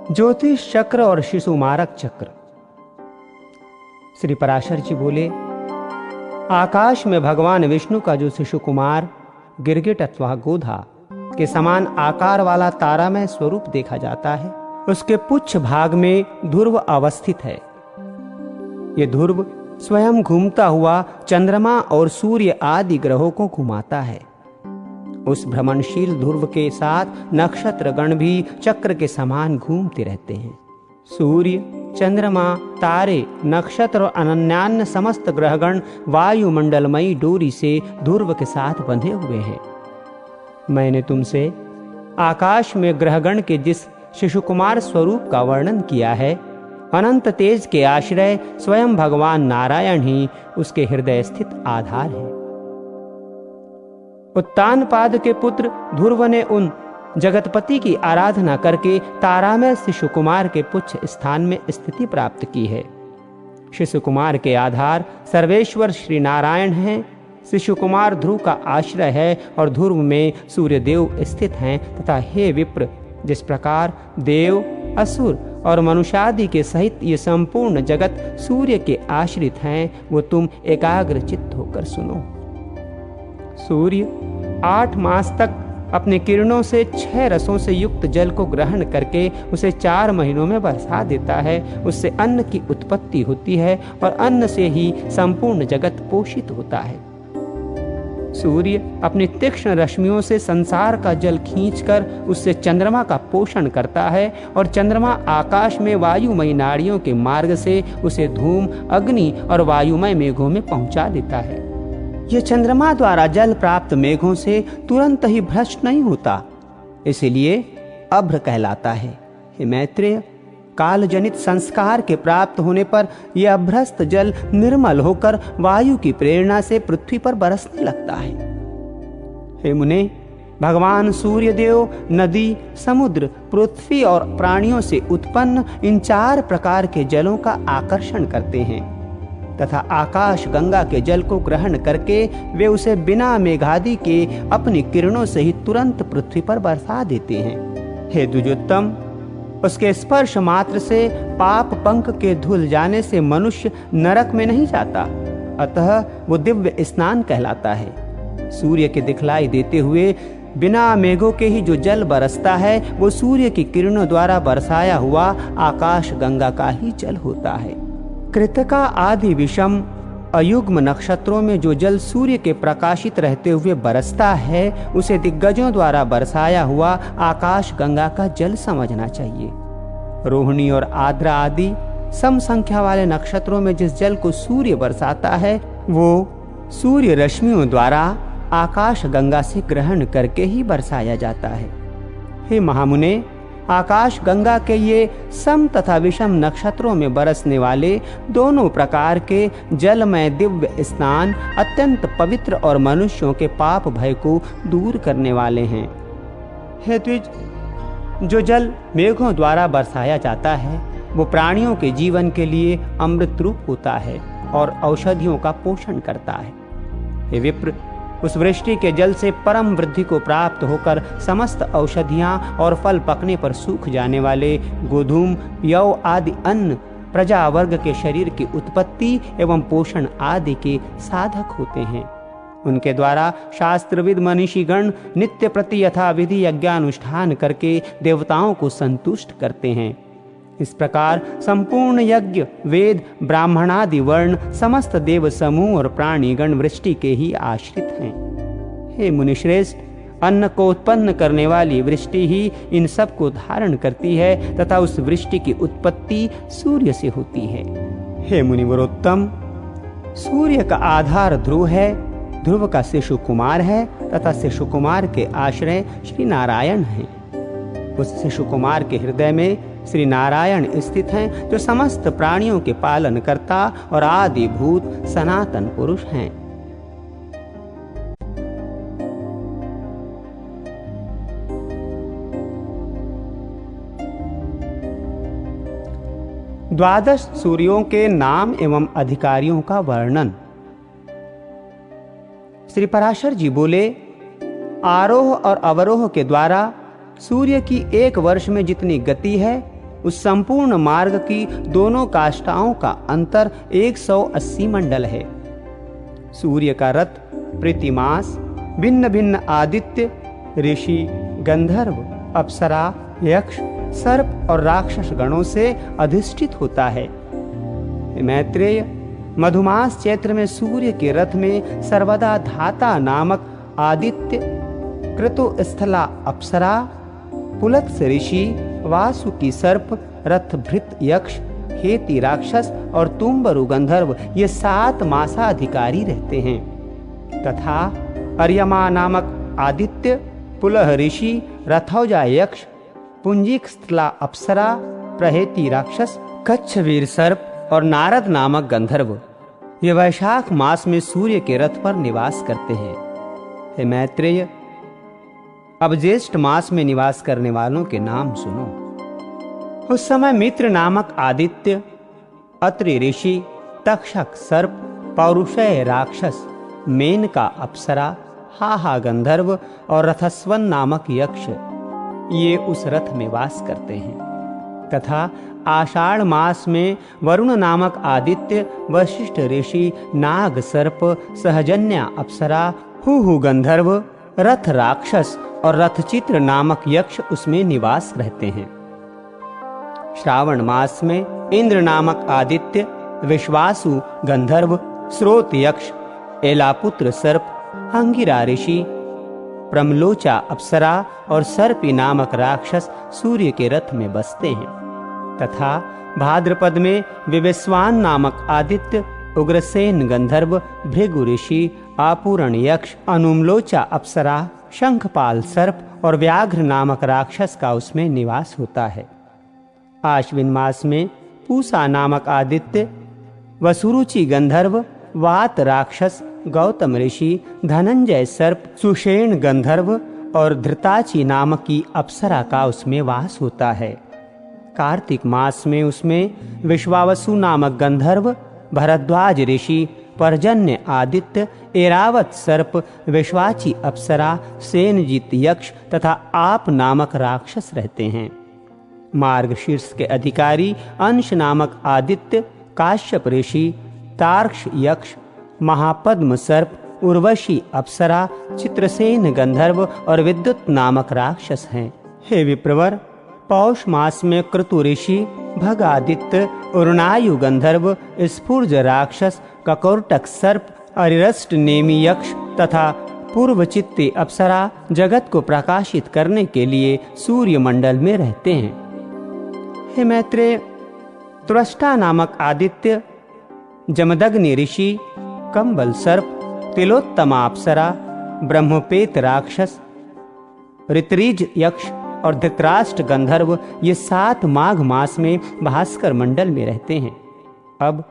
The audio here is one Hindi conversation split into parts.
ज्योतिष चक्र और शिशुमारक चक्र। श्री पराशर जी बोले, आकाश में भगवान विष्णु का जो शिशु कुमार गिरगिट अथवा गोधा के समान आकार वाला तारामय स्वरूप देखा जाता है, उसके पुच्छ भाग में ध्रुव अवस्थित है। ये ध्रुव स्वयं घूमता हुआ चंद्रमा और सूर्य आदि ग्रहों को घुमाता है। उस भ्रमणशील ध्रुव के साथ नक्षत्र गण भी चक्र के समान घूमते रहते हैं। सूर्य, चंद्रमा, तारे, नक्षत्र और अनन्यान्य समस्त ग्रहगण वायुमंडलमयी डोरी से ध्रुव के साथ बंधे हुए हैं। मैंने तुमसे आकाश में ग्रहगण के जिस शिशुकुमार स्वरूप का वर्णन किया है, अनंत तेज के आश्रय स्वयं भगवान नारायण ही उसके हृदय स्थित आधार है। उत्तानपाद के पुत्र ध्रुव ने उन जगतपति की आराधना करके तारामय शिशु कुमार के पुच्छ स्थान में स्थिति प्राप्त की है। शिशु कुमार के आधार सर्वेश्वर श्री नारायण हैं। शिशु कुमार ध्रुव का आश्रय है और ध्रुव में सूर्यदेव स्थित हैं तथा हे विप्र, जिस प्रकार देव, असुर और मनुष्यादि के सहित ये संपूर्ण जगत सूर्य के आश्रित हैं, वो तुम एकाग्र चित्त होकर सुनो। सूर्य 8 मास तक अपने किरणों से 6 रसों से युक्त जल को ग्रहण करके उसे 4 महीनों में बरसा देता है। उससे अन्न की उत्पत्ति होती है और अन्न से ही संपूर्ण जगत पोषित होता है। सूर्य अपनी तीक्ष्ण रश्मियों से संसार का जल खींचकर उससे चंद्रमा का पोषण करता है और चंद्रमा आकाश में वायुमय नाड़ियों के मार्ग से उसे धूम, अग्नि और वायुमय मेघों में पहुंचा देता है। यह चंद्रमा द्वारा जल प्राप्त मेघों से तुरंत ही भ्रष्ट नहीं होता, इसलिए अभ्र कहलाता है। हे मैत्रेय, काल जनित संस्कार के प्राप्त होने पर यह अभ्रस्त जल निर्मल होकर वायु की प्रेरणा से पृथ्वी पर बरसने लगता है। हे मुने, भगवान सूर्यदेव नदी, समुद्र, पृथ्वी और प्राणियों से उत्पन्न इन 4 प्रकार के जलों का आकर्षण करते हैं तथा आकाश गंगा के जल को ग्रहण करके वे उसे बिना मेघादि के अपनी किरणों से ही तुरंत पृथ्वी पर बरसा देते हैं। हे द्विजोत्तम, उसके स्पर्श मात्र से पाप पंख के धुल जाने से मनुष्य नरक में नहीं जाता, अतः वो दिव्य स्नान कहलाता है। सूर्य के दिखलाई देते हुए बिना मेघों के ही जो जल बरसता है, वो सूर्य की किरणों द्वारा बरसाया हुआ आकाश गंगा का ही जल होता है। कृतिका आदि विषम अयुग्म नक्षत्रों में जो जल सूर्य के प्रकाशित रहते हुए बरसता है, उसे दिग्गजों द्वारा बरसाया हुआ आकाश गंगा का जल समझना चाहिए। रोहिणी और आद्रा आदि सम संख्या वाले नक्षत्रों में जिस जल को सूर्य बरसाता है, वो सूर्य रश्मियों द्वारा आकाश गंगा से ग्रहण करके ही बरसाया जाता है। हे महामुने, आकाश गंगा के ये सम तथा विषम नक्षत्रों में बरसने वाले दोनों प्रकार के जलमय दिव्य स्नान अत्यंत पवित्र और मनुष्यों के पाप भय को दूर करने वाले हैं। हे द्विज, जो जल मेघों द्वारा बरसाया जाता है, वो प्राणियों के जीवन के लिए अमृत रूप होता है और औषधियों का पोषण करता है। हे विप्र, उस वृष्टि के जल से परम वृद्धि को प्राप्त होकर समस्त औषधियां और फल पकने पर सूख जाने वाले गोधूम, यव आदि अन्न प्रजा वर्ग के शरीर की उत्पत्ति एवं पोषण आदि के साधक होते हैं। उनके द्वारा शास्त्रविद मनीषीगण नित्य प्रति यथा विधि यज्ञानुष्ठान करके देवताओं को संतुष्ट करते हैं। इस प्रकार संपूर्ण यज्ञ, वेद, ब्राह्मणादि वर्ण, समस्त देव समूह और प्राणीगण वृष्टि के ही आश्रित हैं। हे मुनिश्रेष्ठ, अन्न को उत्पन्न करने वाली वृष्टि ही इन सब को धारण करती है तथा उस वृष्टि की उत्पत्ति सूर्य से होती है। हे मुनिवरोत्तम, सूर्य का आधार ध्रुव है, ध्रुव का शिशु कुमार है तथा शिशु कुमार के आश्रय श्री नारायण हैं। उस शिशु कुमार के हृदय में श्री नारायण स्थित हैं, जो समस्त प्राणियों के पालन करता और आदि भूत सनातन पुरुष हैं। द्वादश सूर्यों के नाम एवं अधिकारियों का वर्णन। श्री पराशर जी बोले, आरोह और अवरोह के द्वारा सूर्य की 1 वर्ष में जितनी गति है, उस संपूर्ण मार्ग की दोनों काष्ठाओं का अंतर 180 मंडल है। सूर्य का रथ प्रतिमास भिन्न भिन्न आदित्य, ऋषि, गंधर्व, अप्सरा, यक्ष, सर्प और राक्षस गणों से अधिष्ठित होता है। मैत्रेय, मधुमास चैत्र में सूर्य के रथ में सर्वदा धाता नामक आदित्य, कृतुस्थला अप्सरा, पुलत्स ऋषि, वासुकी सर्प, रथभृत यक्ष, हेति राक्षस और तुम्बरु गंधर्व ये 7 मासाधिकारी रहते हैं तथा अर्यमा नामक आदित्य, पुलह ऋषि, रथौजा यक्ष, पुंजिकस्थला अप्सरा, प्रहेति राक्षस, कच्छवीर सर्प और नारद नामक गंधर्व ये वैशाख मास में सूर्य के रथ पर निवास करते हैं। हे मैत्रेय, अब ज्येष्ठ मास में निवास करने वालों के नाम सुनो। उस समय मित्र नामक आदित्य, अत्रि ऋषि, तक्षक सर्प, पौरुषय राक्षस, मेनका अप्सरा, हाहा गंधर्व और रथस्वन नामक यक्ष ये उस रथ में वास करते हैं तथा आषाढ़ मास में वरुण नामक आदित्य, वशिष्ठ ऋषि, नाग सर्प, सहजन्या अप्सरा, हुहु गंधर्व, रथ राक्षस और रथचित्र नामक यक्ष उसमें निवास रहते हैं। श्रावण मास में इंद्र नामक आदित्य, विश्वासु गंधर्व, स्रोत यक्ष, एलापुत्र सर्प, अंगिरा ऋषि, प्रमलोचा अप्सरा और सर्पी नामक राक्षस सूर्य के रथ में बसते हैं तथा भाद्रपद में विवेस्वान नामक आदित्य, उग्रसेन गंधर्व, भृगु ऋषि, आपूरण यक्ष, अनुमलोचा अप्सरा, शंखपाल सर्प और व्याघ्र नामक राक्षस का उसमें निवास होता है। आश्विन मास में पूसा नामक आदित्य, वसुरुचि गंधर्व, वात राक्षस, गौतम ऋषि, धनंजय सर्प, सुषेण गंधर्व और धृताची नामक की अप्सरा का उसमें वास होता है। कार्तिक मास में उसमें विश्वावसु नामक गंधर्व, भरद्वाज ऋषि, पर्जन्य आदित्य, एरावत सर्प, विश्वाची अप्सरा, सेनजीत यक्ष तथा आप नामक राक्षस रहते हैं। मार्गशीर्ष के अधिकारी अंश नामक आदित्य, काश्यप ऋषि, तार्क्ष यक्ष, महापद्म सर्प, उर्वशी अप्सरा, चित्रसेन गंधर्व और विद्युत नामक राक्षस हैं। हे विप्रवर, पौष मास में क्रतु ऋषि, भगादित्य, उर्णायु गंधर्व, स्फुर्ज राक्षस, ककोरटक सर्प, अरिरष्ट नेमी यक्ष तथा पूर्वचित्ती अप्सरा जगत को प्रकाशित करने के लिए सूर्य मंडल में रहते हैं। हे मैत्रेय, त्वष्टा नामक आदित्य, जमदग्नि ऋषि, कंबल सर्प, तिलोत्तमा अप्सरा, ब्रह्मपेत राक्षस, ऋतरीज यक्ष और धृतराष्ट्र गंधर्व ये 7 माघ मास में भास्कर मंडल में रहते हैं। अब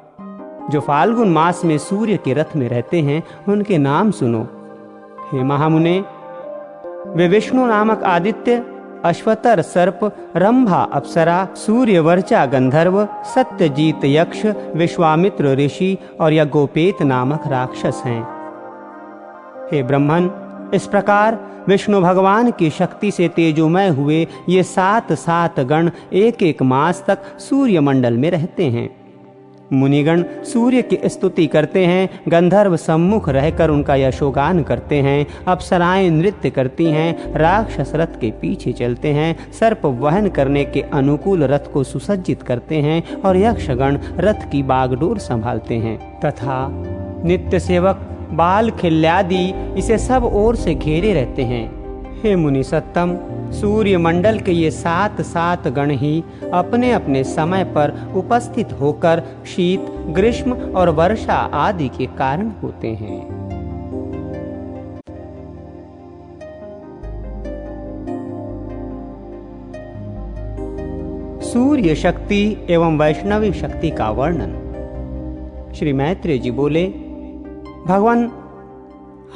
जो फाल्गुन मास में सूर्य के रथ में रहते हैं उनके नाम सुनो। हे महामुने, वे विष्णु नामक आदित्य, अश्वतर सर्प, रंभा अप्सरा, सूर्यवर्चा गंधर्व, सत्यजीत यक्ष, विश्वामित्र ऋषि और यज्ञोपेत नामक राक्षस हैं। हे ब्रह्मन, इस प्रकार विष्णु भगवान की शक्ति से तेजोमय हुए ये 7 गण एक मास तक सूर्य मंडल में रहते हैं। मुनिगण सूर्य की स्तुति करते हैं, गंधर्व सम्मुख रहकर उनका यशोगान करते हैं, अप्सराएं नृत्य करती हैं, राक्षस रथ के पीछे चलते हैं, सर्प वहन करने के अनुकूल रथ को सुसज्जित करते हैं और यक्षगण रथ की बागडोर संभालते हैं तथा नित्य सेवक बाल खिल्यादि इसे सब ओर से घेरे रहते हैं। हे मुनि सत्तम, सूर्य मंडल के ये 7 गण ही अपने अपने समय पर उपस्थित होकर शीत, ग्रीष्म और वर्षा आदि के कारण होते हैं। सूर्य शक्ति एवं वैष्णवी शक्ति का वर्णन। श्री मैत्रेय जी बोले, भगवान,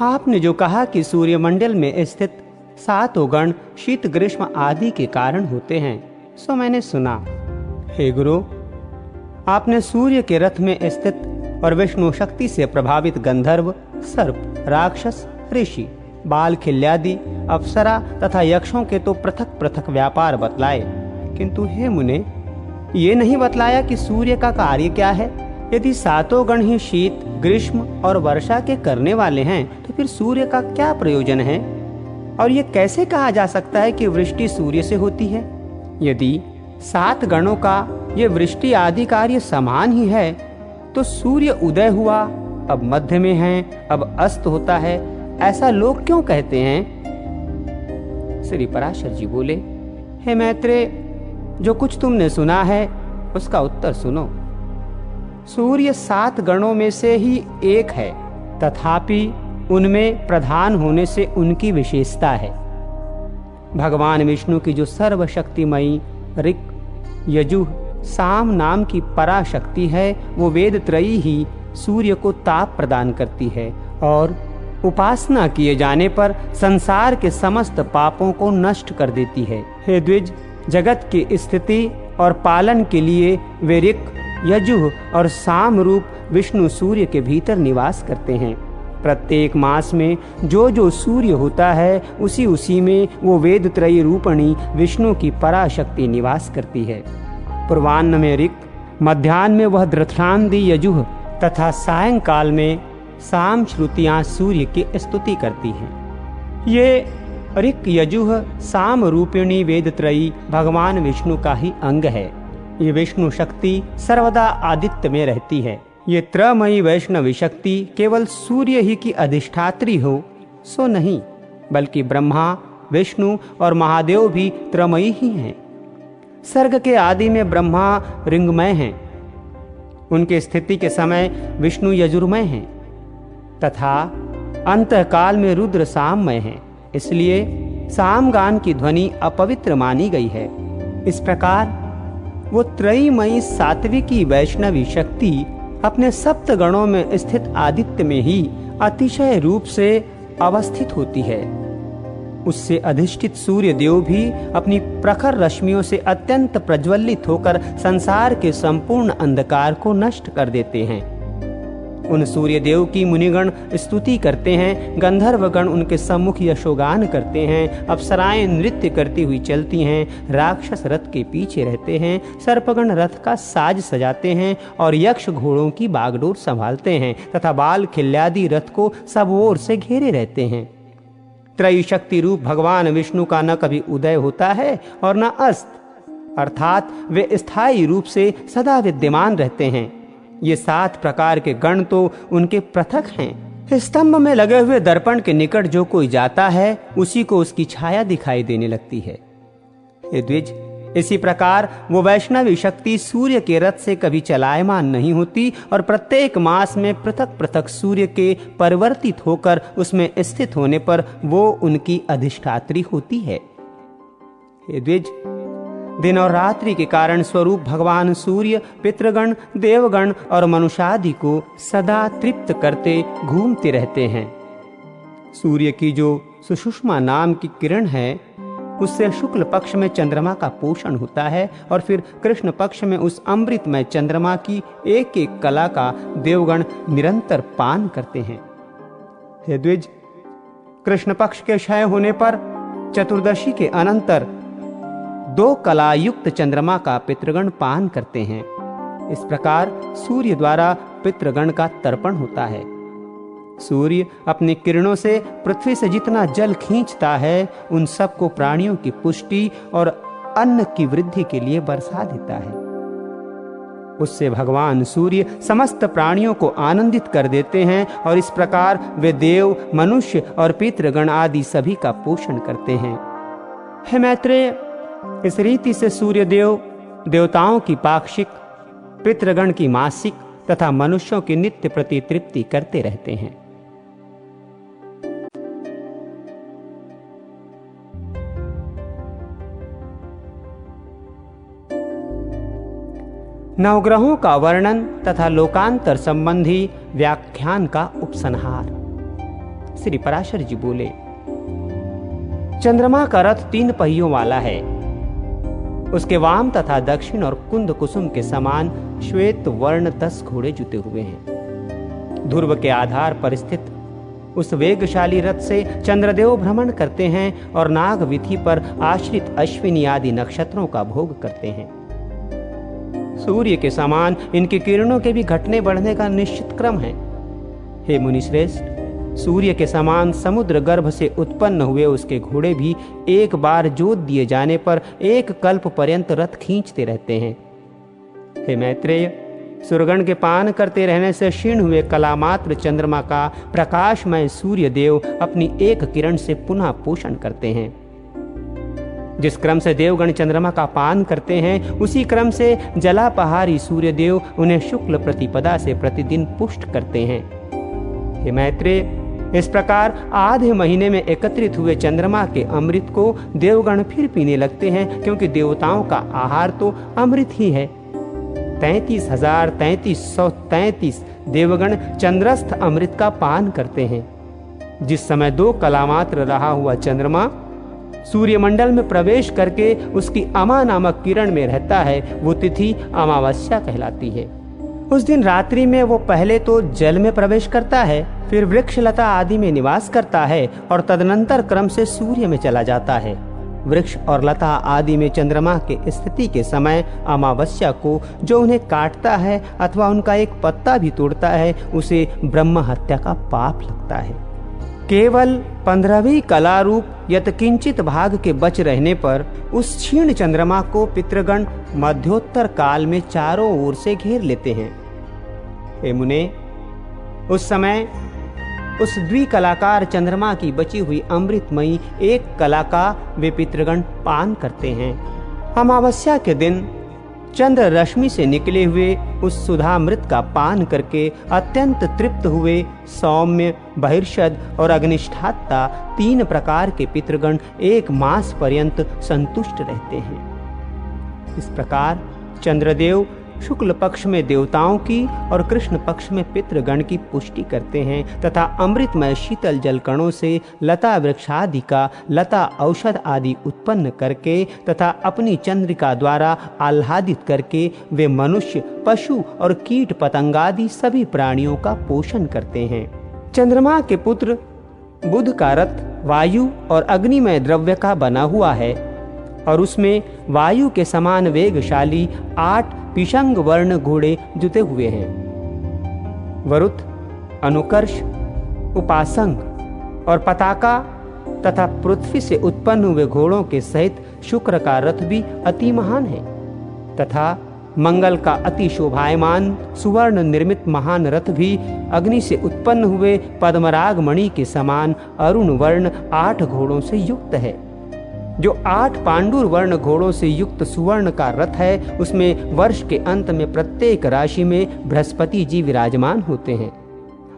आपने जो कहा कि सूर्य मंडल में स्थित 7 गण शीत ग्रीष्म आदि के कारण होते हैं, सो मैंने सुना। हे गुरु, आपने सूर्य के रथ में स्थित और विष्णु शक्ति से प्रभावित गंधर्व, सर्प, राक्षस, ऋषि, बाल खिल्यादि, अप्सरा तथा यक्षों के तो पृथक पृथक व्यापार बतलाए, किंतु हे मुने, ये नहीं बतलाया कि सूर्य का कार्य क्या है। यदि सातों गण ही शीत, ग्रीष्म और वर्षा के करने वाले हैं तो फिर सूर्य का क्या प्रयोजन है? और ये कैसे कहा जा सकता है कि वृष्टि सूर्य से होती है? यदि 7 गणों का ये वृष्टि आदि कार्य समान ही है तो सूर्य उदय हुआ, अब मध्य में है, अब अस्त होता है, ऐसा लोग क्यों कहते हैं? श्री पराशर जी बोले, हे मैत्रेय, जो कुछ तुमने सुना है उसका उत्तर सुनो। सूर्य 7 गणों में से ही एक है, तथापि उनमें प्रधान होने से उनकी विशेषता है। भगवान विष्णु की जो सर्वशक्तिमयी ऋक्, यजुः, साम नाम की पराशक्ति है, वो वेद त्रयी ही सूर्य को ताप प्रदान करती है और उपासना किए जाने पर संसार के समस्त पापों को नष्ट कर देती है। हे द्विज, जगत की स्थिति और पालन के लिए वे ऋक्, यजुः और साम रूप विष्णु सूर्य के भीतर निवास करते हैं। प्रत्येक मास में जो जो सूर्य होता है उसी में वो वेद त्रयी रूपणी विष्णु की पराशक्ति निवास करती है। पूर्वान्न में ऋक्, मध्याह्न में वह धृतरांदी यजुः तथा सायंकाल में साम श्रुतियां सूर्य की स्तुति करती हैं। ये ऋक्, यजुः, साम रूपिणी वेद त्रयी भगवान विष्णु का ही अंग है। ये विष्णु शक्ति सर्वदा आदित्य में रहती है। ये त्रयमयी वैष्णवी शक्ति केवल सूर्य ही की अधिष्ठात्री हो सो नहीं, बल्कि ब्रह्मा, विष्णु और महादेव भी त्रयमयी ही हैं। सर्ग के आदि में ब्रह्मा ऋंगमय हैं, उनके स्थिति के समय विष्णु यजुर्मय हैं तथा अंतकाल में रुद्र साममय हैं। इसलिए सामगान की ध्वनि अपवित्र मानी गई है। इस प्रकार वो त्रयीमयी सात्विकी वैष्णवी शक्ति अपने सप्त गणों में स्थित आदित्य में ही अतिशय रूप से अवस्थित होती है। उससे अधिष्ठित सूर्य देव भी अपनी प्रखर रश्मियों से अत्यंत प्रज्वलित होकर संसार के संपूर्ण अंधकार को नष्ट कर देते हैं। उन सूर्य देव की मुनिगण स्तुति करते हैं, गंधर्वगण उनके सम्मुख यशोगान करते हैं, अप्सराएं नृत्य करती हुई चलती हैं, राक्षस रथ के पीछे रहते हैं, सर्पगण रथ का साज सजाते हैं और यक्ष घोड़ों की बागडोर संभालते हैं तथा बाल खिल्यादि रथ को सब ओर से घेरे रहते हैं। त्रयी शक्ति रूप भगवान विष्णु का न कभी उदय होता है और न अस्त, अर्थात वे स्थायी रूप से सदा विद्यमान रहते हैं। ये 7 प्रकार के गण तो उनके पृथक हैं। स्तंभ में लगे हुए दर्पण के निकट जो कोई जाता है उसी को उसकी छाया दिखाई देने लगती है। हे द्विज, इसी प्रकार वो वैष्णवी शक्ति सूर्य के रथ से कभी चलायमान नहीं होती और प्रत्येक मास में पृथक पृथक सूर्य के परिवर्तित होकर उसमें स्थित होने पर वो उनकी अधिष्ठात्री होती है। हे द्विज, दिन और रात्रि के कारण स्वरूप भगवान सूर्य पितृगण, देवगण और मनुष्यादि को सदा तृप्त करते घूमते रहते हैं। सूर्य की जो सुषुम्ना नाम की किरण है उससे शुक्ल पक्ष में चंद्रमा का पोषण होता है और फिर कृष्ण पक्ष में उस अमृतमय चंद्रमा की एक एक कला का देवगण निरंतर पान करते हैं। हे द्विज, कृष्ण पक्ष के क्षय होने पर चतुर्दशी के अनंतर 2 कला युक्त चंद्रमा का पितृगण पान करते हैं। इस प्रकार सूर्य द्वारा पितृगण का तर्पण होता है। सूर्य अपनी किरणों से पृथ्वी से जितना जल खींचता है उन सबको प्राणियों की पुष्टि और अन्न की वृद्धि के लिए बरसा देता है। उससे भगवान सूर्य समस्त प्राणियों को आनंदित कर देते हैं और इस प्रकार वे देव, मनुष्य और पितृगण आदि सभी का पोषण करते हैं। हे मैत्रेय, इस रीति से सूर्य देव देवताओं की पाक्षिक, पितृगण की मासिक तथा मनुष्यों की नित्य प्रति तृप्ति करते रहते हैं। नवग्रहों का वर्णन तथा लोकांतर संबंधी व्याख्यान का उपसंहार। श्री पराशर जी बोले, चंद्रमा का रथ 3 पहियों वाला है। उसके वाम तथा दक्षिण और कुंद कुसुम के समान श्वेत वर्ण 10 घोड़े जुते हुए हैं। ध्रुव के आधार पर स्थित उस वेगशाली रथ से चंद्रदेव भ्रमण करते हैं और नाग विधि पर आश्रित अश्विनी आदि नक्षत्रों का भोग करते हैं। सूर्य के समान इनकी किरणों के भी घटने बढ़ने का निश्चित क्रम है। हे मुनिश्रेष्ठ, सूर्य के समान समुद्र गर्भ से उत्पन्न हुए उसके घोड़े भी एक बार जोत दिए जाने पर एक कल्प पर्यंत रथ खींचते रहते हैं। हे मैत्रेय, सुरगण के पान करते रहने से क्षीण हुए कलामात्र चंद्रमा का प्रकाशमय सूर्य देव अपनी एक किरण से पुनः पोषण करते हैं। जिस क्रम से देवगण चंद्रमा का पान करते हैं, उसी क्रम से जलापहारी सूर्य देव उन्हें शुक्ल प्रतिपदा से प्रतिदिन पुष्ट करते हैं। हे मैत्रेय, इस प्रकार आधे महीने में एकत्रित हुए चंद्रमा के अमृत को देवगण फिर पीने लगते हैं, क्योंकि देवताओं का आहार तो अमृत ही है। 33,3333 देवगण चंद्रस्थ अमृत का पान करते हैं। जिस समय 2 कलामात्र रहा हुआ चंद्रमा सूर्यमंडल में प्रवेश करके उसकी अमा नामक किरण में रहता है, वो तिथि अमावस्या कहलाती है। उस दिन रात्रि में वो पहले तो जल में प्रवेश करता है, फिर वृक्ष लता आदि में निवास करता है और तदनंतर क्रम से सूर्य में चला जाता है। वृक्ष और लता आदि में चंद्रमा के स्थिति के समय अमावस्या को जो उन्हें काटता है अथवा उनका एक पत्ता भी तोड़ता है, उसे ब्रह्म हत्या का पाप लगता है। केवल 15वीं कला रूप यत्किंचित भाग के बच रहने पर उस क्षीण चंद्रमा को पितृगण मध्योत्तर काल में चारों ओर से घेर लेते हैं। हे मुने, उस समय उस द्विकलाकार चंद्रमा की बची हुई अमृतमयी एक कला का वे पितृगण पान करते हैं। अमावस्या के दिन चंद्र रश्मि से निकले हुए उस सुधामृत का पान करके अत्यंत तृप्त हुए सौम्य, बहिर्षद और अग्निष्ठाता 3 प्रकार के पितृगण 1 मास पर्यंत संतुष्ट रहते हैं। इस प्रकार चंद्रदेव शुक्ल पक्ष में देवताओं की और कृष्ण पक्ष में पितृगण की पुष्टि करते हैं तथा अमृतमय शीतल जल कणों से लता वृक्षादि का लता औषध आदि उत्पन्न करके तथा अपनी चंद्रिका द्वारा आह्लादित करके वे मनुष्य, पशु और कीट पतंगादि सभी प्राणियों का पोषण करते हैं। चंद्रमा के पुत्र बुध का रथ वायु और अग्निमय द्रव्य का बना हुआ है और उसमें वायु के समान वेगशाली 8 पिशंग वर्ण घोड़े जुते हुए हैं। वरुथ, अनुकर्ष, उपासंग और पताका तथा पृथ्वी से उत्पन्न हुए घोड़ों के सहित शुक्र का रथ भी अति महान है तथा मंगल का अति शोभायमान सुवर्ण निर्मित महान रथ भी अग्नि से उत्पन्न हुए पद्मराग मणि के समान अरुण वर्ण 8 घोड़ों से युक्त है। जो 8 पांडुर वर्ण घोड़ों से युक्त सुवर्ण का रथ है, उसमें वर्ष के अंत में प्रत्येक राशि में बृहस्पति जी विराजमान होते हैं।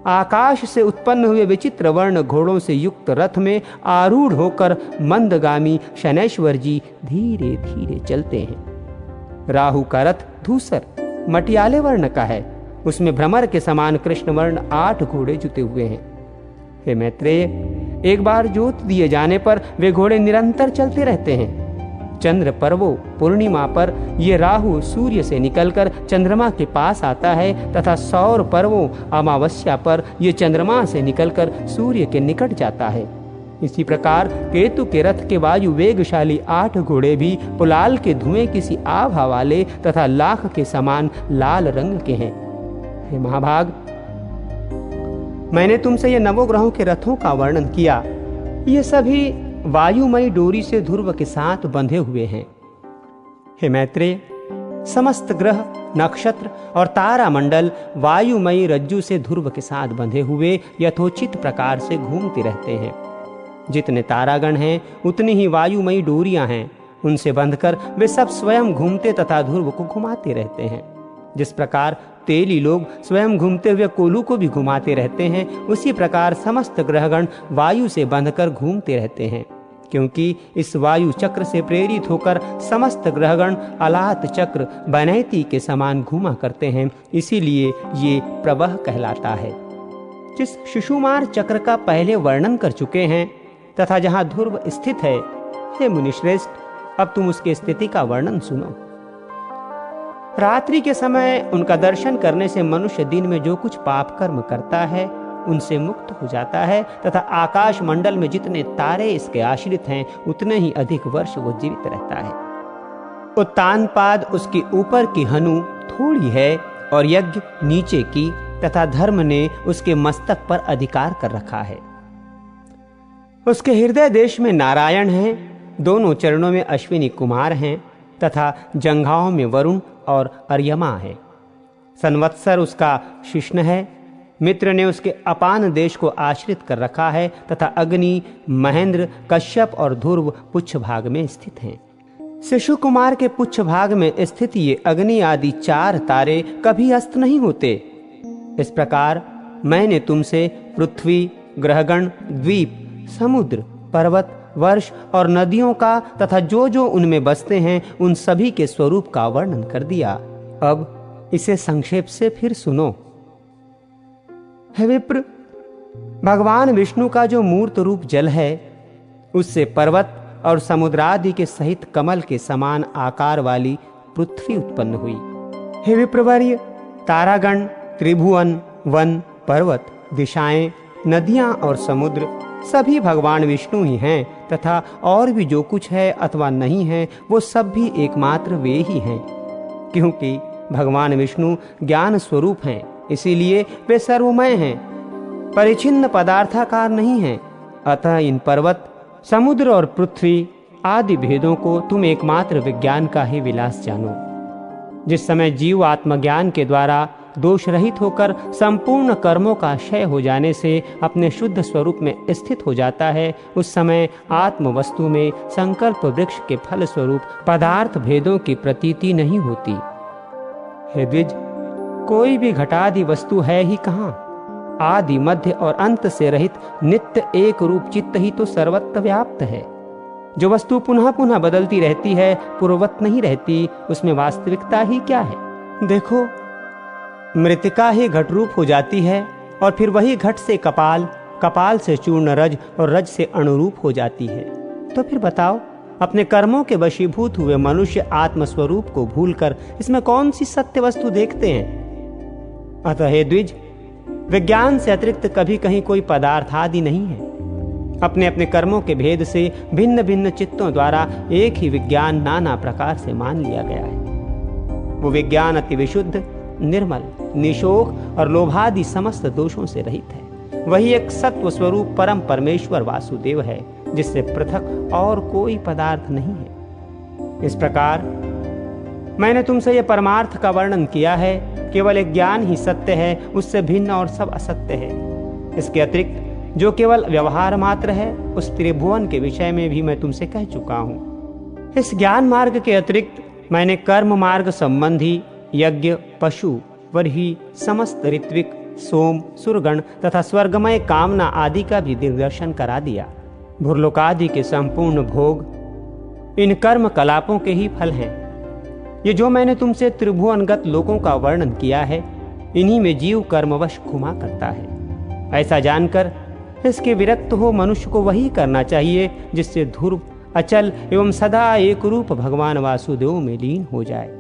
आकाश से उत्पन्न हुए विचित्र वर्ण घोड़ों से युक्त रथ में आरूढ़ होकर मंदगामी शनैश्वर जी धीरे धीरे चलते हैं। राहु का रथ धूसर मटियाले वर्ण का है, उसमें भ्रमर के समान कृष्ण वर्ण 8 घोड़े जुते हुए हैं। हे मैत्रेय, एक बार जोत दिए जाने पर वे घोड़े निरंतर चलते रहते हैं। चंद्र पर्वो पूर्णिमा पर ये राहु सूर्य से निकलकर चंद्रमा के पास आता है तथा सौर पर्वो अमावस्या पर ये चंद्रमा से निकलकर सूर्य के निकट जाता है। इसी प्रकार केतु के रथ के वायु वेगशाली 8 घोड़े भी पुलाल के धुएं किसी आभा वाले तथा लाख के समान लाल रंग के हैं। हे महाभाग, मैंने तुमसे ये नवोग्रहों के रथों का वर्णन किया। ये सभी वायुमयी डोरी से ध्रुव के साथ बंधे हुए हैं। हे मैत्रेय, समस्त ग्रह, नक्षत्र और तारा मंडल वायुमयी रज्जु से ध्रुव के साथ बंधे हुए यथोचित प्रकार से घूमते रहते हैं। जितने तारागण हैं उतनी ही वायुमयी डोरियां हैं। उनसे बंधकर वे सब स्वयं घूमते तथा ध्रुव को घुमाते रहते हैं। जिस प्रकार तेली लोग स्वयं घूमते हुए कोलू को भी घुमाते रहते हैं, उसी प्रकार समस्त ग्रहगण वायु से बंधकर घूमते रहते हैं। क्योंकि इस वायु चक्र से प्रेरित होकर समस्त ग्रहगण अलात चक्र बनैती के समान घूमा करते हैं, इसीलिए ये प्रवह कहलाता है। जिस शिशुमार चक्र का पहले वर्णन कर चुके हैं तथा जहाँ ध्रुव स्थित है, हे मुनिश्रेष्ठ, अब तुम उसकी स्थिति का वर्णन सुनो। रात्रि के समय उनका दर्शन करने से मनुष्य दिन में जो कुछ पाप कर्म करता है उनसे मुक्त हो जाता है तथा आकाश मंडल में जितने तारे इसके आश्रित हैं उतने ही अधिक वर्ष वो जीवित रहता है। उत्तानपाद उसकी ऊपर की हनु थोड़ी है और यज्ञ नीचे की, तथा धर्म ने उसके मस्तक पर अधिकार कर रखा है। उसके हृदय देश में नारायण हैं, दोनों चरणों में अश्विनी कुमार हैं तथा जंघाओं में वरुण और अर्यमा है। संवत्सर उसका शिष्ण है, मित्र ने उसके अपान देश को आश्रित कर रखा है तथा अग्नि, महेंद्र, कश्यप और ध्रुव पुच्छ भाग में स्थित हैं। शिशु कुमार के पुच्छ भाग में स्थित ये अग्नि आदि 4 तारे कभी अस्त नहीं होते। इस प्रकार मैंने तुमसे पृथ्वी, ग्रहगण, द्वीप, समुद्र, पर्वत, वर्ष और नदियों का तथा जो जो उनमें बसते हैं उन सभी के स्वरूप का वर्णन कर दिया। अब इसे संक्षेप से फिर सुनो। हे विप्र, भगवान विष्णु का जो मूर्त रूप जल है, उससे पर्वत और समुद्रादि के सहित कमल के समान आकार वाली पृथ्वी उत्पन्न हुई। हे विप्रवर्य, तारागण, त्रिभुवन, वन, पर्वत, दिशाएं, नदियां और समुद्र सभी भगवान विष्णु ही हैं तथा और भी जो कुछ है अथवा नहीं है वो सब भी एकमात्र वे ही हैं। क्योंकि भगवान विष्णु ज्ञान स्वरूप हैं, इसीलिए वे सर्वमय हैं, परिच्छिन्न पदार्थाकार नहीं हैं। अतः इन पर्वत, समुद्र और पृथ्वी आदि भेदों को तुम एकमात्र विज्ञान का ही विलास जानो। जिस समय जीव आत्मज्ञान के द्वारा दोष रहित होकर संपूर्ण कर्मों का क्षय हो जाने से अपने शुद्ध स्वरूप में स्थित हो जाता है, उस समय आत्म वस्तु में संकल्प वृक्ष के फल स्वरूप पदार्थ भेदों की प्रतीति नहीं होती। हे द्विज, कोई भी घटादि वस्तु है ही कहाँ? आदि, मध्य और अंत से रहित नित्य एक रूप चित्त ही तो सर्वत्र व्याप्त है। जो वस्तु पुनः पुनः बदलती रहती है, पूर्ववत नहीं रहती, उसमें वास्तविकता ही क्या है? देखो, मृतिका ही घट रूप हो जाती है और फिर वही घट से कपाल, कपाल से चूर्ण रज और रज से अणुरूप हो जाती है। तो फिर बताओ, अपने कर्मों के वशीभूत हुए मनुष्य आत्मस्वरूप को भूलकर इसमें कौन सी सत्य वस्तु देखते हैं? अतः हे द्विज, विज्ञान से अतिरिक्त कभी कहीं कोई पदार्थ आदि नहीं है। अपने अपने कर्मों के भेद से भिन्न भिन्न चित्तों द्वारा एक ही विज्ञान नाना प्रकार से मान लिया गया है। वो विज्ञान अति विशुद्ध, निर्मल, निशोक और लोभादि समस्त दोषों से रहित है। वही एक सत्व स्वरूप परम परमेश्वर वासुदेव है, जिससे पृथक और कोई पदार्थ नहीं है। इस प्रकार मैंने तुमसे यह परमार्थ का वर्णन किया है। केवल एक ज्ञान ही सत्य है, उससे भिन्न और सब असत्य है। इसके अतिरिक्त जो केवल व्यवहार मात्र है, उस त्रिभुवन के विषय में भी मैं तुमसे कह चुका हूँ। इस ज्ञान मार्ग के अतिरिक्त मैंने कर्म मार्ग संबंधी यज्ञ, पशु, वरही, समस्त ऋत्विक, सोम, सुरगण तथा स्वर्गमय कामना आदि का भी दिग्दर्शन करा दिया। भूर्लोकादि के संपूर्ण भोग इन कर्म कलापों के ही फल हैं। ये जो मैंने तुमसे त्रिभुवनगत लोकों का वर्णन किया है, इन्हीं में जीव कर्मवश घुमा करता है। ऐसा जानकर इसके विरक्त हो मनुष्य को वही करना चाहिए जिससे ध्रुव, अचल एवं सदा एक रूप भगवान वासुदेव में लीन हो जाए।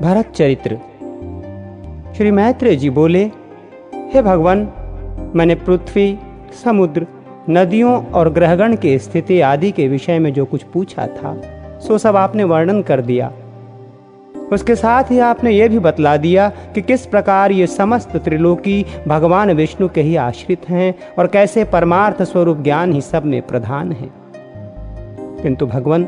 भरत चरित्र। श्री मैत्रेय जी बोले, हे भगवान, मैंने पृथ्वी, समुद्र, नदियों और ग्रहगण की स्थिति आदि के विषय में जो कुछ पूछा था सो सब आपने वर्णन कर दिया। उसके साथ ही आपने ये भी बतला दिया कि किस प्रकार ये समस्त त्रिलोकी भगवान विष्णु के ही आश्रित हैं और कैसे परमार्थ स्वरूप ज्ञान ही सब में प्रधान है। किंतु भगवान,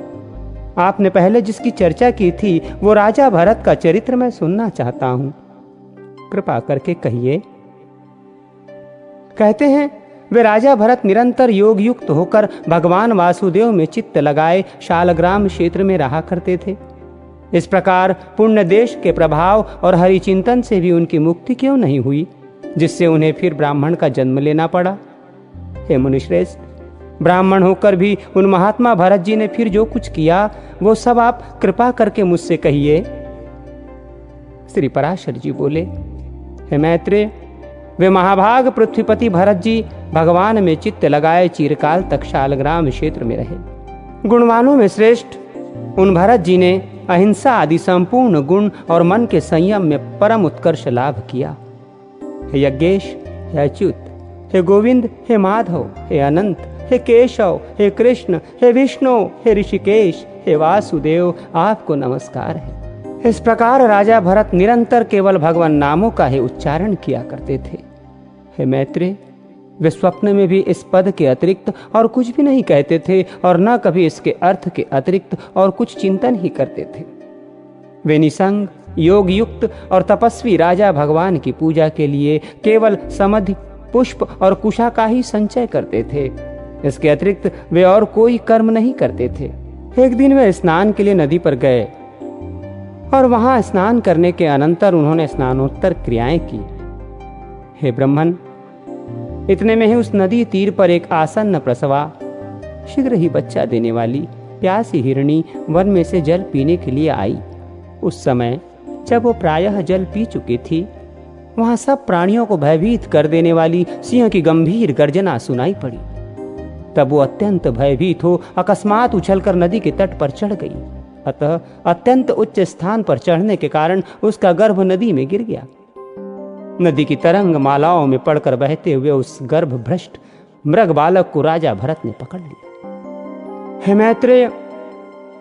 आपने पहले जिसकी चर्चा की थी वो राजा भरत का चरित्र मैं सुनना चाहता हूं, कृपा करके कहिए। कहते हैं वे राजा भरत निरंतर योग युक्त होकर भगवान वासुदेव में चित्त लगाए शालग्राम क्षेत्र में रहा करते थे। इस प्रकार पुण्य देश के प्रभाव और हरिचिंतन से भी उनकी मुक्ति क्यों नहीं हुई, जिससे उन्हें फिर ब्राह्मण का जन्म लेना पड़ा? हे मुनिश्रेष्ठ, ब्राह्मण होकर भी उन महात्मा भरत जी ने फिर जो कुछ किया वो सब आप कृपा करके मुझसे कहिए। श्री पराशर जी बोले, हे मैत्रेय, वे महाभाग पृथ्वीपति भरत जी भगवान में चित्त लगाए चिरकाल तक शालग्राम क्षेत्र में रहे। गुणवानों में श्रेष्ठ उन भरत जी ने अहिंसा आदि संपूर्ण गुण और मन के संयम में परम उत्कर्ष लाभ किया। हे यज्ञेश, हे अच्युत, हे गोविंद, हे माधव, हे अनंत, हे केशव, हे कृष्ण, हे विष्णु, हे ऋषिकेश, हे वासुदेव, आपको नमस्कार है। इस प्रकार राजा भरत निरंतर केवल भगवान नामों का ही उच्चारण किया करते थे। हे मैत्रेय, वे स्वप्न में भी इस पद के अतिरिक्त और कुछ भी नहीं कहते थे और न कभी इसके अर्थ के अतिरिक्त और कुछ चिंतन ही करते थे। वे निसंग, योग युक्त और तपस्वी राजा भगवान की पूजा के लिए केवल समाधि, पुष्प और कुशा का ही संचय करते थे। इसके अतिरिक्त वे और कोई कर्म नहीं करते थे। एक दिन वे स्नान के लिए नदी पर गए और वहां स्नान करने के अनंतर उन्होंने स्नानोत्तर क्रियाएं की। हे ब्रह्मन, इतने में ही उस नदी तीर पर एक आसन्न प्रसवा, शीघ्र ही बच्चा देने वाली प्यासी हिरणी वन में से जल पीने के लिए आई। उस समय जब वो प्रायः जल पी चुकी थी, वहां सब प्राणियों को भयभीत कर देने वाली सिंह की गंभीर गर्जना सुनाई पड़ी। तब वो अत्यंत भयभीत हो अकस्मात उछलकर नदी के तट पर चढ़ गई। अतः अत्यंत उच्च स्थान पर चढ़ने के कारण उसका गर्भ नदी में गिर गया। नदी की तरंग मालाओं में पड़कर बहते हुए उस गर्भ भ्रष्ट मृग बालक को राजा भरत ने पकड़ लिया। हे मैत्रेय,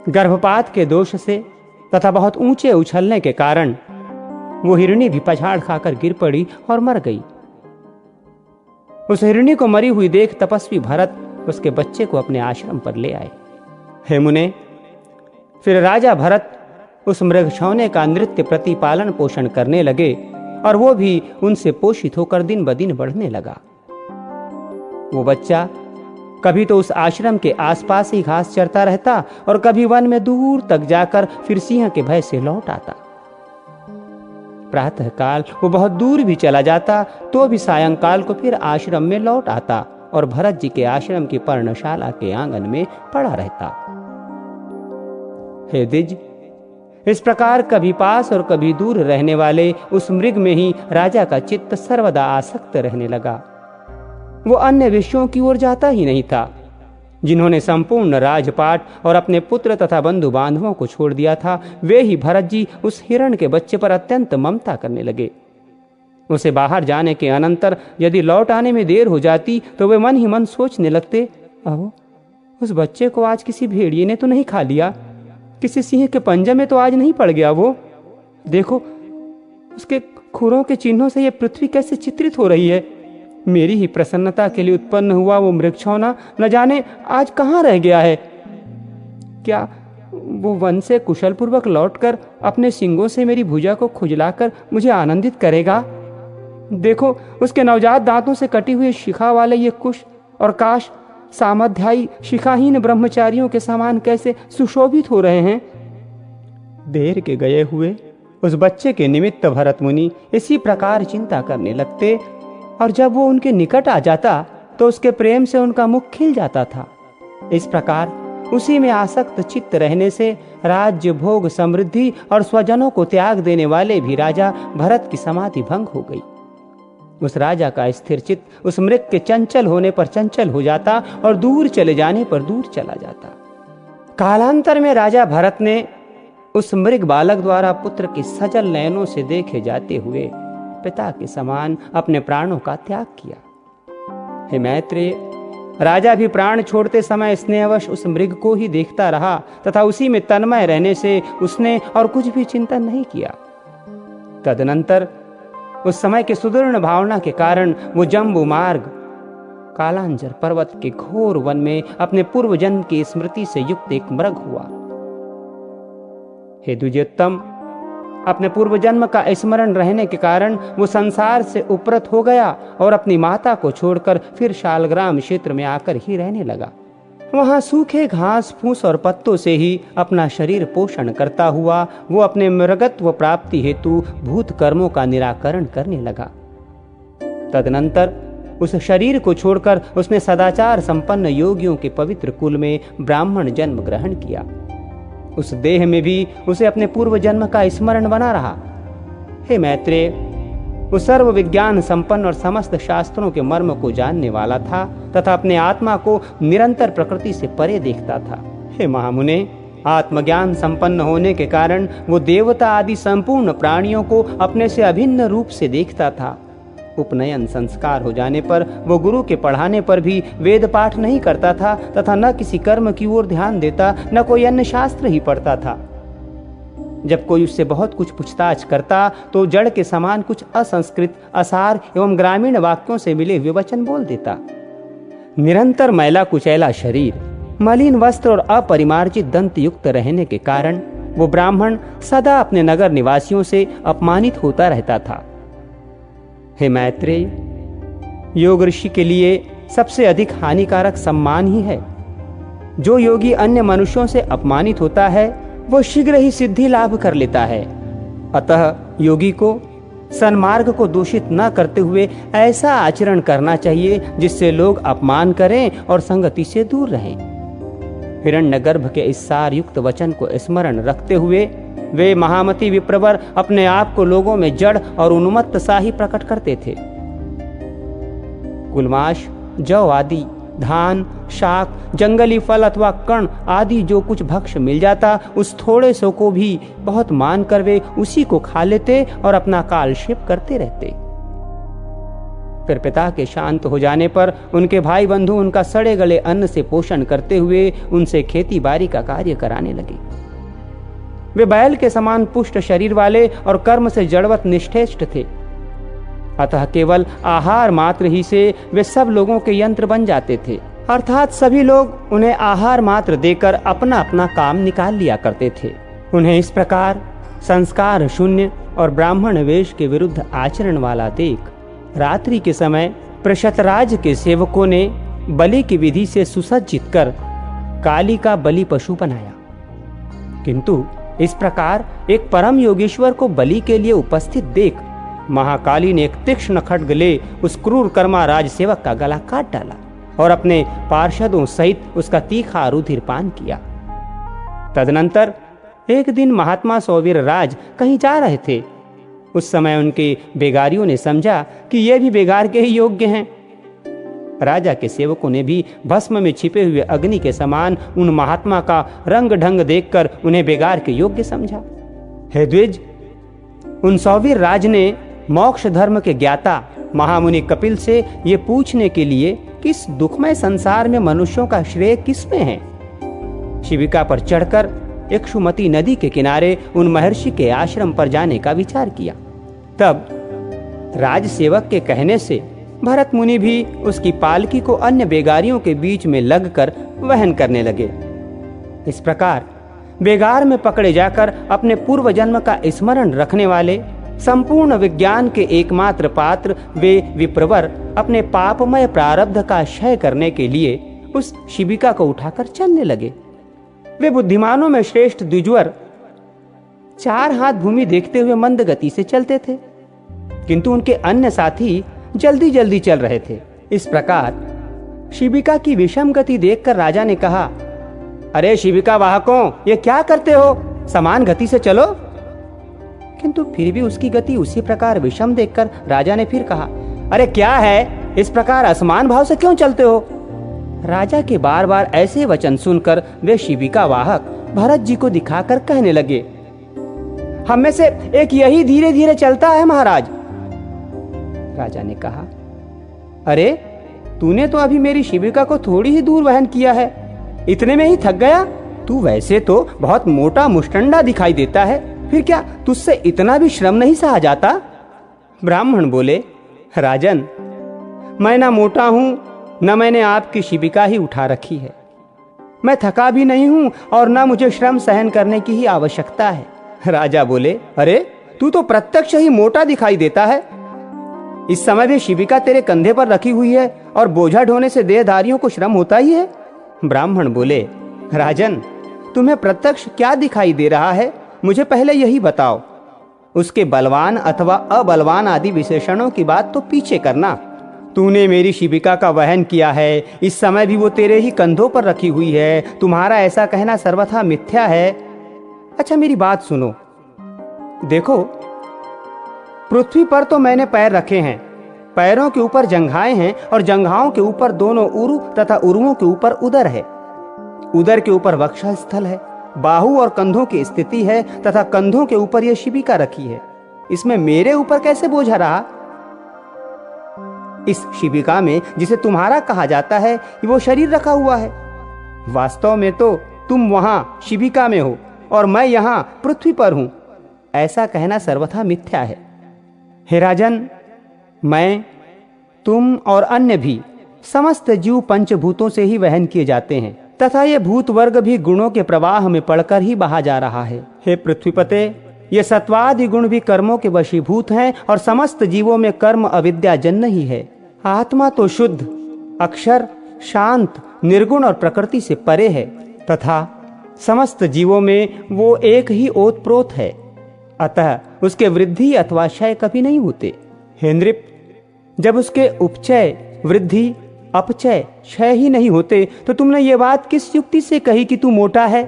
गर्भपात के दोष से तथा बहुत ऊंचे उछलने के कारण वो हिरणी भी पछाड़ खाकर गिर पड़ी और मर गई। उस हिरणी को मरी हुई देख तपस्वी भरत उसके बच्चे को अपने आश्रम पर ले आए। हे मुने, फिर राजा भरत उस मृगछौने का नृत्य प्रतिपालन पोषण करने लगे और वो भी उनसे पोषित होकर दिन ब दिन बढ़ने लगा। वो बच्चा कभी तो उस आश्रम के आसपास ही घास चरता रहता और कभी वन में दूर तक जाकर फिर सिंह के भय से लौट आता। प्रातःकाल वो बहुत दूर भी चला जाता तो भी सायंकाल को फिर आश्रम में लौट आता और भरत जी के आश्रम की पर्णशाला के आंगन में पड़ा रहता। हे द्विज, इस प्रकार कभी पास और कभी दूर रहने वाले उस मृग में ही राजा का चित्त सर्वदा आसक्त रहने लगा। वो अन्य विषयों की ओर जाता ही नहीं था। जिन्होंने संपूर्ण राजपाट और अपने पुत्र तथा बंधु बांधवों को छोड़ दिया था, वे ही भरत जी उस हिरण के बच्चे पर अत्यंत ममता करने लगे। उसे बाहर जाने के अनंतर यदि लौट आने में देर हो जाती तो वे मन ही मन सोचने लगते, अहो, उस बच्चे को आज किसी भेड़िए ने तो नहीं खा लिया, किसी सिंह के पंजे में तो आज नहीं पड़ गया। वो देखो, उसके खुरों के चिन्हों से यह पृथ्वी कैसे चित्रित हो रही है। मेरी ही प्रसन्नता के लिए उत्पन्न हुआ वो मृगछौना न जाने आज कहाँ रह गया है। क्या वो वन से कुशल पूर्वक लौटकर अपने सिंगों से मेरी भुजा को खुजलाकर मुझे आनंदित करेगा? देखो, उसके नवजात दांतों से कटी हुई शिखा वाले ये कुश और काश सामध्यायी शिखाहीन ब्रह्मचारियों के समान कैसे सुशोभित हो रहे हैं। देर के गए हुए उस बच्चे के निमित्त भरत मुनि इसी प्रकार चिंता करने लगते और जब वो उनके निकट आ जाता तो उसके प्रेम से उनका मुख खिल जाता था। इस प्रकार उसी में आसक्त चित्त रहने से राज्य, भोग, समृद्धि और स्वजनों को त्याग देने वाले भी राजा भरत की समाधि भंग हो गई। उस राजा का स्थिर चित्त उस मृग के चंचल होने पर चंचल हो जाता और दूर चले जाने पर दूर चला जाता। कालांतर में राजा भरत ने उस मृग बालक द्वारा पुत्र के सजल नयनों से देखे जाते हुए पिता के समान अपने प्राणों का त्याग किया। हे मैत्रेय, राजा भी प्राण छोड़ते समय स्नेहवश उस मृग को ही देखता रहा तथा उसी में तन्मय रहने से उसने और कुछ भी चिंतन नहीं किया। तदनंतर उस समय के सुदृढ़ भावना के कारण वो जम्बू मार्ग कालांजर पर्वत के घोर वन में अपने पूर्व जन्म की स्मृति से युक्त एक मृग हुआ। हे द्विजोत्तम, अपने पूर्व जन्म का स्मरण रहने के कारण वो संसार से उपरत हो गया और अपनी माता को छोड़कर फिर शालग्राम क्षेत्र में आकर ही रहने लगा। वहां सूखे घास फूस और पत्तों से ही अपना शरीर पोषण करता हुआ वो अपने मृगत्व प्राप्ति हेतु भूत कर्मों का निराकरण करने लगा। तदनंतर उस शरीर को छोड़कर उसने सदाचार संपन्न योगियों के पवित्र कुल में ब्राह्मण जन्म ग्रहण किया। उस देह में भी उसे अपने पूर्व जन्म का स्मरण बना रहा। हे मैत्रेय, वो सर्व विज्ञान संपन्न और समस्त शास्त्रों के मर्म को जानने वाला था तथा अपने आत्मा को निरंतर प्रकृति से परे देखता था। हे महामुने, आत्मज्ञान संपन्न होने के कारण वो देवता आदि संपूर्ण प्राणियों को अपने से अभिन्न रूप से देखता था। उपनयन संस्कार हो जाने पर वो गुरु के पढ़ाने पर भी वेद पाठ नहीं करता था तथा न किसी कर्म की ओर ध्यान देता, न कोई अन्य शास्त्र ही पढ़ता था। जब कोई उससे बहुत कुछ पूछताछ करता तो जड़ के समान कुछ असंस्कृत, असार एवं ग्रामीण वाक्यों से मिले हुए वचन बोल देता। निरंतर मैला कुचैला शरीर, मलिन वस्त्र और अपरिमार्जित दंत युक्त रहने के कारण वो ब्राह्मण सदा अपने नगर निवासियों से अपमानित होता रहता था। हे मैत्रेय, योग ऋषि के लिए सबसे अधिक हानिकारक सम्मान ही है। जो योगी अन्य मनुष्यों से अपमानित होता है वो शीघ्र ही सिद्धि लाभ कर लेता है। अतः योगी को सन्मार्ग को दूषित न करते हुए ऐसा आचरण करना चाहिए जिससे लोग अपमान करें और संगति से दूर रहें। हिरण्यगर्भ के इस सार युक्त वचन को स्मरण रखते हुए वे महामती विप्रवर अपने आप को लोगों में जड़ और उन्मत्त सा ही प्रकट करते थे। कुलमाश, जौ आदि, धान, शाक, जंगली फल अथवा कण आदि जो कुछ भक्ष्य मिल जाता, उस थोड़े सो को भी बहुत मान कर वे उसी को खा लेते और अपना कालक्षेप करते रहते। फिर पिता के शांत हो जाने पर उनके भाई बंधु उनका सड़े गले अन्न से पोषण करते हुए उनसे खेती बाड़ी का कार्य कराने लगे। वे बैल के समान पुष्ट शरीर वाले और कर्म से जड़वत निष्ठेष्ट थे। अतः केवल आहार मात्र ही से वे सब लोगों के यंत्र बन जाते थे, अर्थात सभी लोग उन्हें आहार मात्र देकर अपना अपना काम निकाल लिया करते थे। उन्हें इस प्रकार संस्कार शून्य और ब्राह्मण वेश के विरुद्ध आचरण वाला देख रात्रि के समय पृषतराज के सेवकों ने बलि की विधि से सुसज्जित कर काली का बलि पशु बनाया। किंतु इस प्रकार एक परम योगेश्वर को बलि के लिए उपस्थित देख महाकाली ने एक तीक्ष्ण खड्ग ले उस क्रूर कर्मा राज सेवक का गला काट डाला और अपने पार्षदों सहित उसका तीखा रुधिर पान किया। तदनंतर एक दिन महात्मा सौवीर राज कहीं जा रहे थे। उस समय उनके बेगारियों ने समझा कि ये भी बेगार के ही योग्य हैं। राजा के सेवकों ने भी भस्म में छिपे हुए अग्नि के समान उन महात्मा का रंग ढंग देखकर उन्हें बेगार के योग्य समझा। हे द्विज, उन सौवीर राज ने मोक्ष धर्म के ज्ञाता महामुनि कपिल से ये पूछने के लिए कि इस दुखमय संसार में मनुष्यों का श्रेय किसमें है, शिविका पर चढ़कर इक्षुमती नदी के किनारे उन महर्षि के आश्रम पर जाने का विचार किया। तब राज सेवक के कहने से भरत मुनि भी उसकी पालकी को अन्य बेगारियों के बीच में लगकर वहन करने लगे। इस प्रकार बेगार में पकड़े जाकर अपने पूर्व जन्म का स्मरण रखने वाले संपूर्ण विज्ञान के एकमात्र पात्र वे विप्रवर अपने पापमय प्रारब्ध का क्षय करने के लिए उस शिबिका को उठाकर चलने लगे। वे बुद्धिमानों में श्रेष्ठ द्विजवर 4 हाथ भूमि देखते हुए मंद गति से चलते थे, किंतु उनके अन्य साथी जल्दी जल्दी चल रहे थे। इस प्रकार शिबिका की विषम गति देखकर राजा ने कहा, अरे शिबिका वाहकों, ये क्या करते हो, समान गति से चलो। किंतु फिर भी उसकी गति उसी प्रकार विषम देखकर राजा ने फिर कहा, अरे क्या है, इस प्रकार असमान भाव से क्यों चलते हो। राजा के बार बार ऐसे वचन सुनकर वे शिबिका वाहक भरत जी को दिखाकर कहने लगे, हम में से एक यही धीरे धीरे चलता है महाराज। राजा ने कहा, अरे तूने तो अभी मेरी शिबिका को थोड़ी ही दूर वहन किया है, इतने में ही थक गया। तू वैसे तो बहुत मोटा मुष्टंडा दिखाई देता है, फिर क्या तुझसे इतना भी श्रम नहीं सहा जाता। ब्राह्मण बोले, राजन, मैं ना मोटा हूं न मैंने आपकी शिबिका ही उठा रखी है। मैं थका भी नहीं हूं और न मुझे श्रम सहन करने की ही आवश्यकता है। राजा बोले, अरे तू तो प्रत्यक्ष ही मोटा दिखाई देता है। इस समय भी शिबिका तेरे कंधे पर रखी हुई है और बोझा ढोने से देहधारियों को श्रम होता ही है। ब्राह्मण बोले, राजन, तुम्हें प्रत्यक्ष क्या दिखाई दे रहा है, मुझे पहले यही बताओ। उसके बलवान अथवा अबलवान आदि विशेषणों की बात तो पीछे करना। तूने मेरी शिबिका का वहन किया है, इस समय भी वो तेरे ही कंधों पर रखी हुई है। तुम्हारा ऐसा कहना सर्वथा मिथ्या है। अच्छा मेरी बात सुनो। देखो, पृथ्वी पर तो मैंने पैर रखे हैं, पैरों के ऊपर जंघाएं हैं और जंघाओं के ऊपर दोनों उरु तथा उरुओं के ऊपर उदर है। उदर के ऊपर वक्षस्थल है, बाहु और कंधों की स्थिति है तथा कंधों के ऊपर यह शिबिका रखी है। इसमें मेरे ऊपर कैसे बोझा रहा? इस शिबिका में जिसे तुम्हारा कहा जाता है वो शरीर रखा हुआ है। वास्तव में तो तुम वहां शिबिका में हो और मैं यहां पृथ्वी पर हूं। ऐसा कहना सर्वथा मिथ्या है। हे राजन, मैं, तुम और अन्य भी समस्त जीव पंचभूतों से ही वहन किए जाते हैं तथा ये भूत वर्ग भी गुणों के प्रवाह में पड़कर ही बहा जा रहा है। हे पृथ्वीपते, ये सत्वादि गुण भी कर्मों के वशीभूत हैं और समस्त जीवों में कर्म अविद्या जन्य ही है। आत्मा तो शुद्ध, अक्षर, शांत, निर्गुण और प्रकृति से परे है तथा समस्त जीवों में वो एक ही ओतप्रोत है। अतः उसके वृद्धि अथवा क्षय कभी नहीं होते। हे नृप, जब उसके उपचय, वृद्धि, अपचय, क्षय ही नहीं होते तो तुमने ये बात किस युक्ति से कही कि तू मोटा है?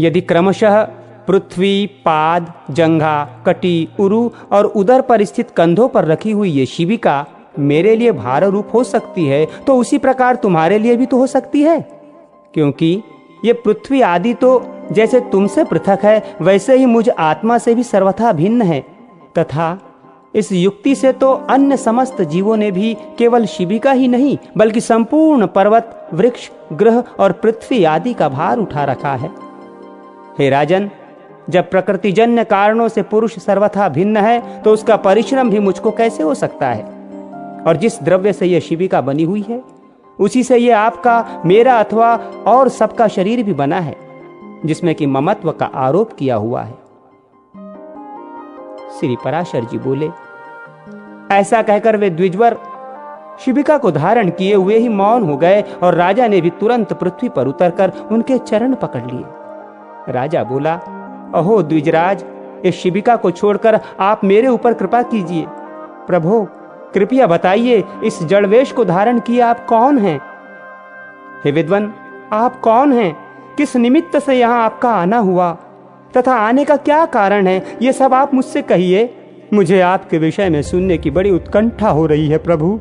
यदि क्रमशः पृथ्वी, पाद, जंघा, कटी, उरु और उदर पर स्थित कंधों पर रखी हुई ये शिबिका मेरे लिए भार रूप हो सकती है तो उसी प्रकार तुम्हारे लिए भी तो हो सकती है, क्योंकि ये पृथ्वी आदि तो जैसे तुमसे पृथक है वैसे ही मुझ आत्मा से भी सर्वथा भिन्न है तथा इस युक्ति से तो अन्य समस्त जीवों ने भी केवल शिबिका ही नहीं बल्कि संपूर्ण पर्वत, वृक्ष, ग्रह और पृथ्वी आदि का भार उठा रखा है। हे राजन, जब प्रकृतिजन्य कारणों से पुरुष सर्वथा भिन्न है तो उसका परिश्रम भी मुझको कैसे हो सकता है? और जिस द्रव्य से यह शिबिका बनी हुई है उसी से यह आपका, मेरा अथवा और सबका शरीर भी बना है, जिसमें कि ममत्व का आरोप किया हुआ है। श्री पराशर जी बोले। ऐसा कहकर वे द्विजवर शिबिका को धारण किए हुए ही मौन हो गए और राजा ने भी तुरंत पृथ्वी पर उतरकर उनके चरण पकड़ लिए। राजा बोला, अहो द्विजराज, इस शिबिका को छोड़कर आप मेरे ऊपर कृपा कीजिए। प्रभो, कृपया बताइए, इस जड़वेश को धारण किए आप कौन हैं? हे विद्वन, आप कौन हैं? किस निमित्त से यहाँ आपका आना हुआ तथा आने का क्या कारण है, ये सब आप मुझसे कहिए। मुझे आपके विषय में सुनने की बड़ी उत्कंठा हो रही है प्रभु।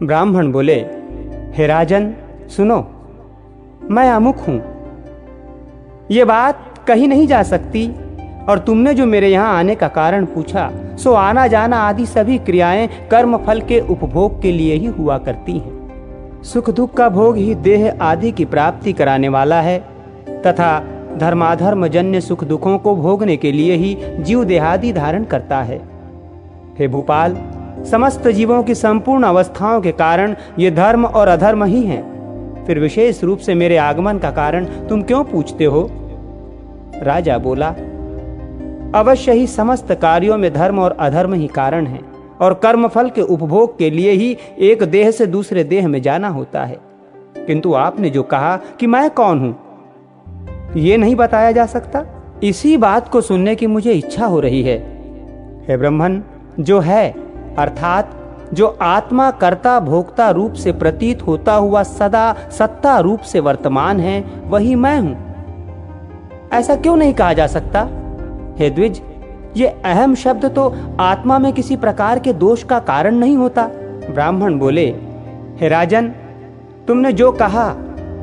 ब्राह्मण बोले, हे राजन सुनो, मैं अमुक हूं, ये बात कही नहीं जा सकती और तुमने जो मेरे यहाँ आने का कारण पूछा सो आना जाना आदि सभी क्रियाएं कर्म फल के उपभोग के लिए ही हुआ करती हैं। सुख दुख का भोग ही देह आदि की प्राप्ति कराने वाला है तथा धर्माधर्म जन्य सुख दुखों को भोगने के लिए ही जीव देहादि धारण करता है। हे भूपाल, समस्त जीवों की संपूर्ण अवस्थाओं के कारण ये धर्म और अधर्म ही हैं। फिर विशेष रूप से मेरे आगमन का कारण तुम क्यों पूछते हो? राजा बोला, अवश्य ही समस्त कार्यों में धर्म और अधर्म ही कारण है और कर्मफल के उपभोग के लिए ही एक देह से दूसरे देह में जाना होता है। किंतु आपने जो कहा कि मैं कौन हूं, ये नहीं बताया जा सकता। इसी बात को सुनने की मुझे इच्छा हो रही है। हे ब्रह्मन, जो है अर्थात जो आत्मा कर्ता भोक्ता रूप से प्रतीत होता हुआ सदा सत्ता रूप से वर्तमान है, वही मैं हूं। ऐसा क्यों नहीं कहा जा सकता? हे द्विज, ये अहम शब्द तो आत्मा में किसी प्रकार के दोष का कारण नहीं होता। ब्राह्मण बोले, हे राजन, तुमने जो कहा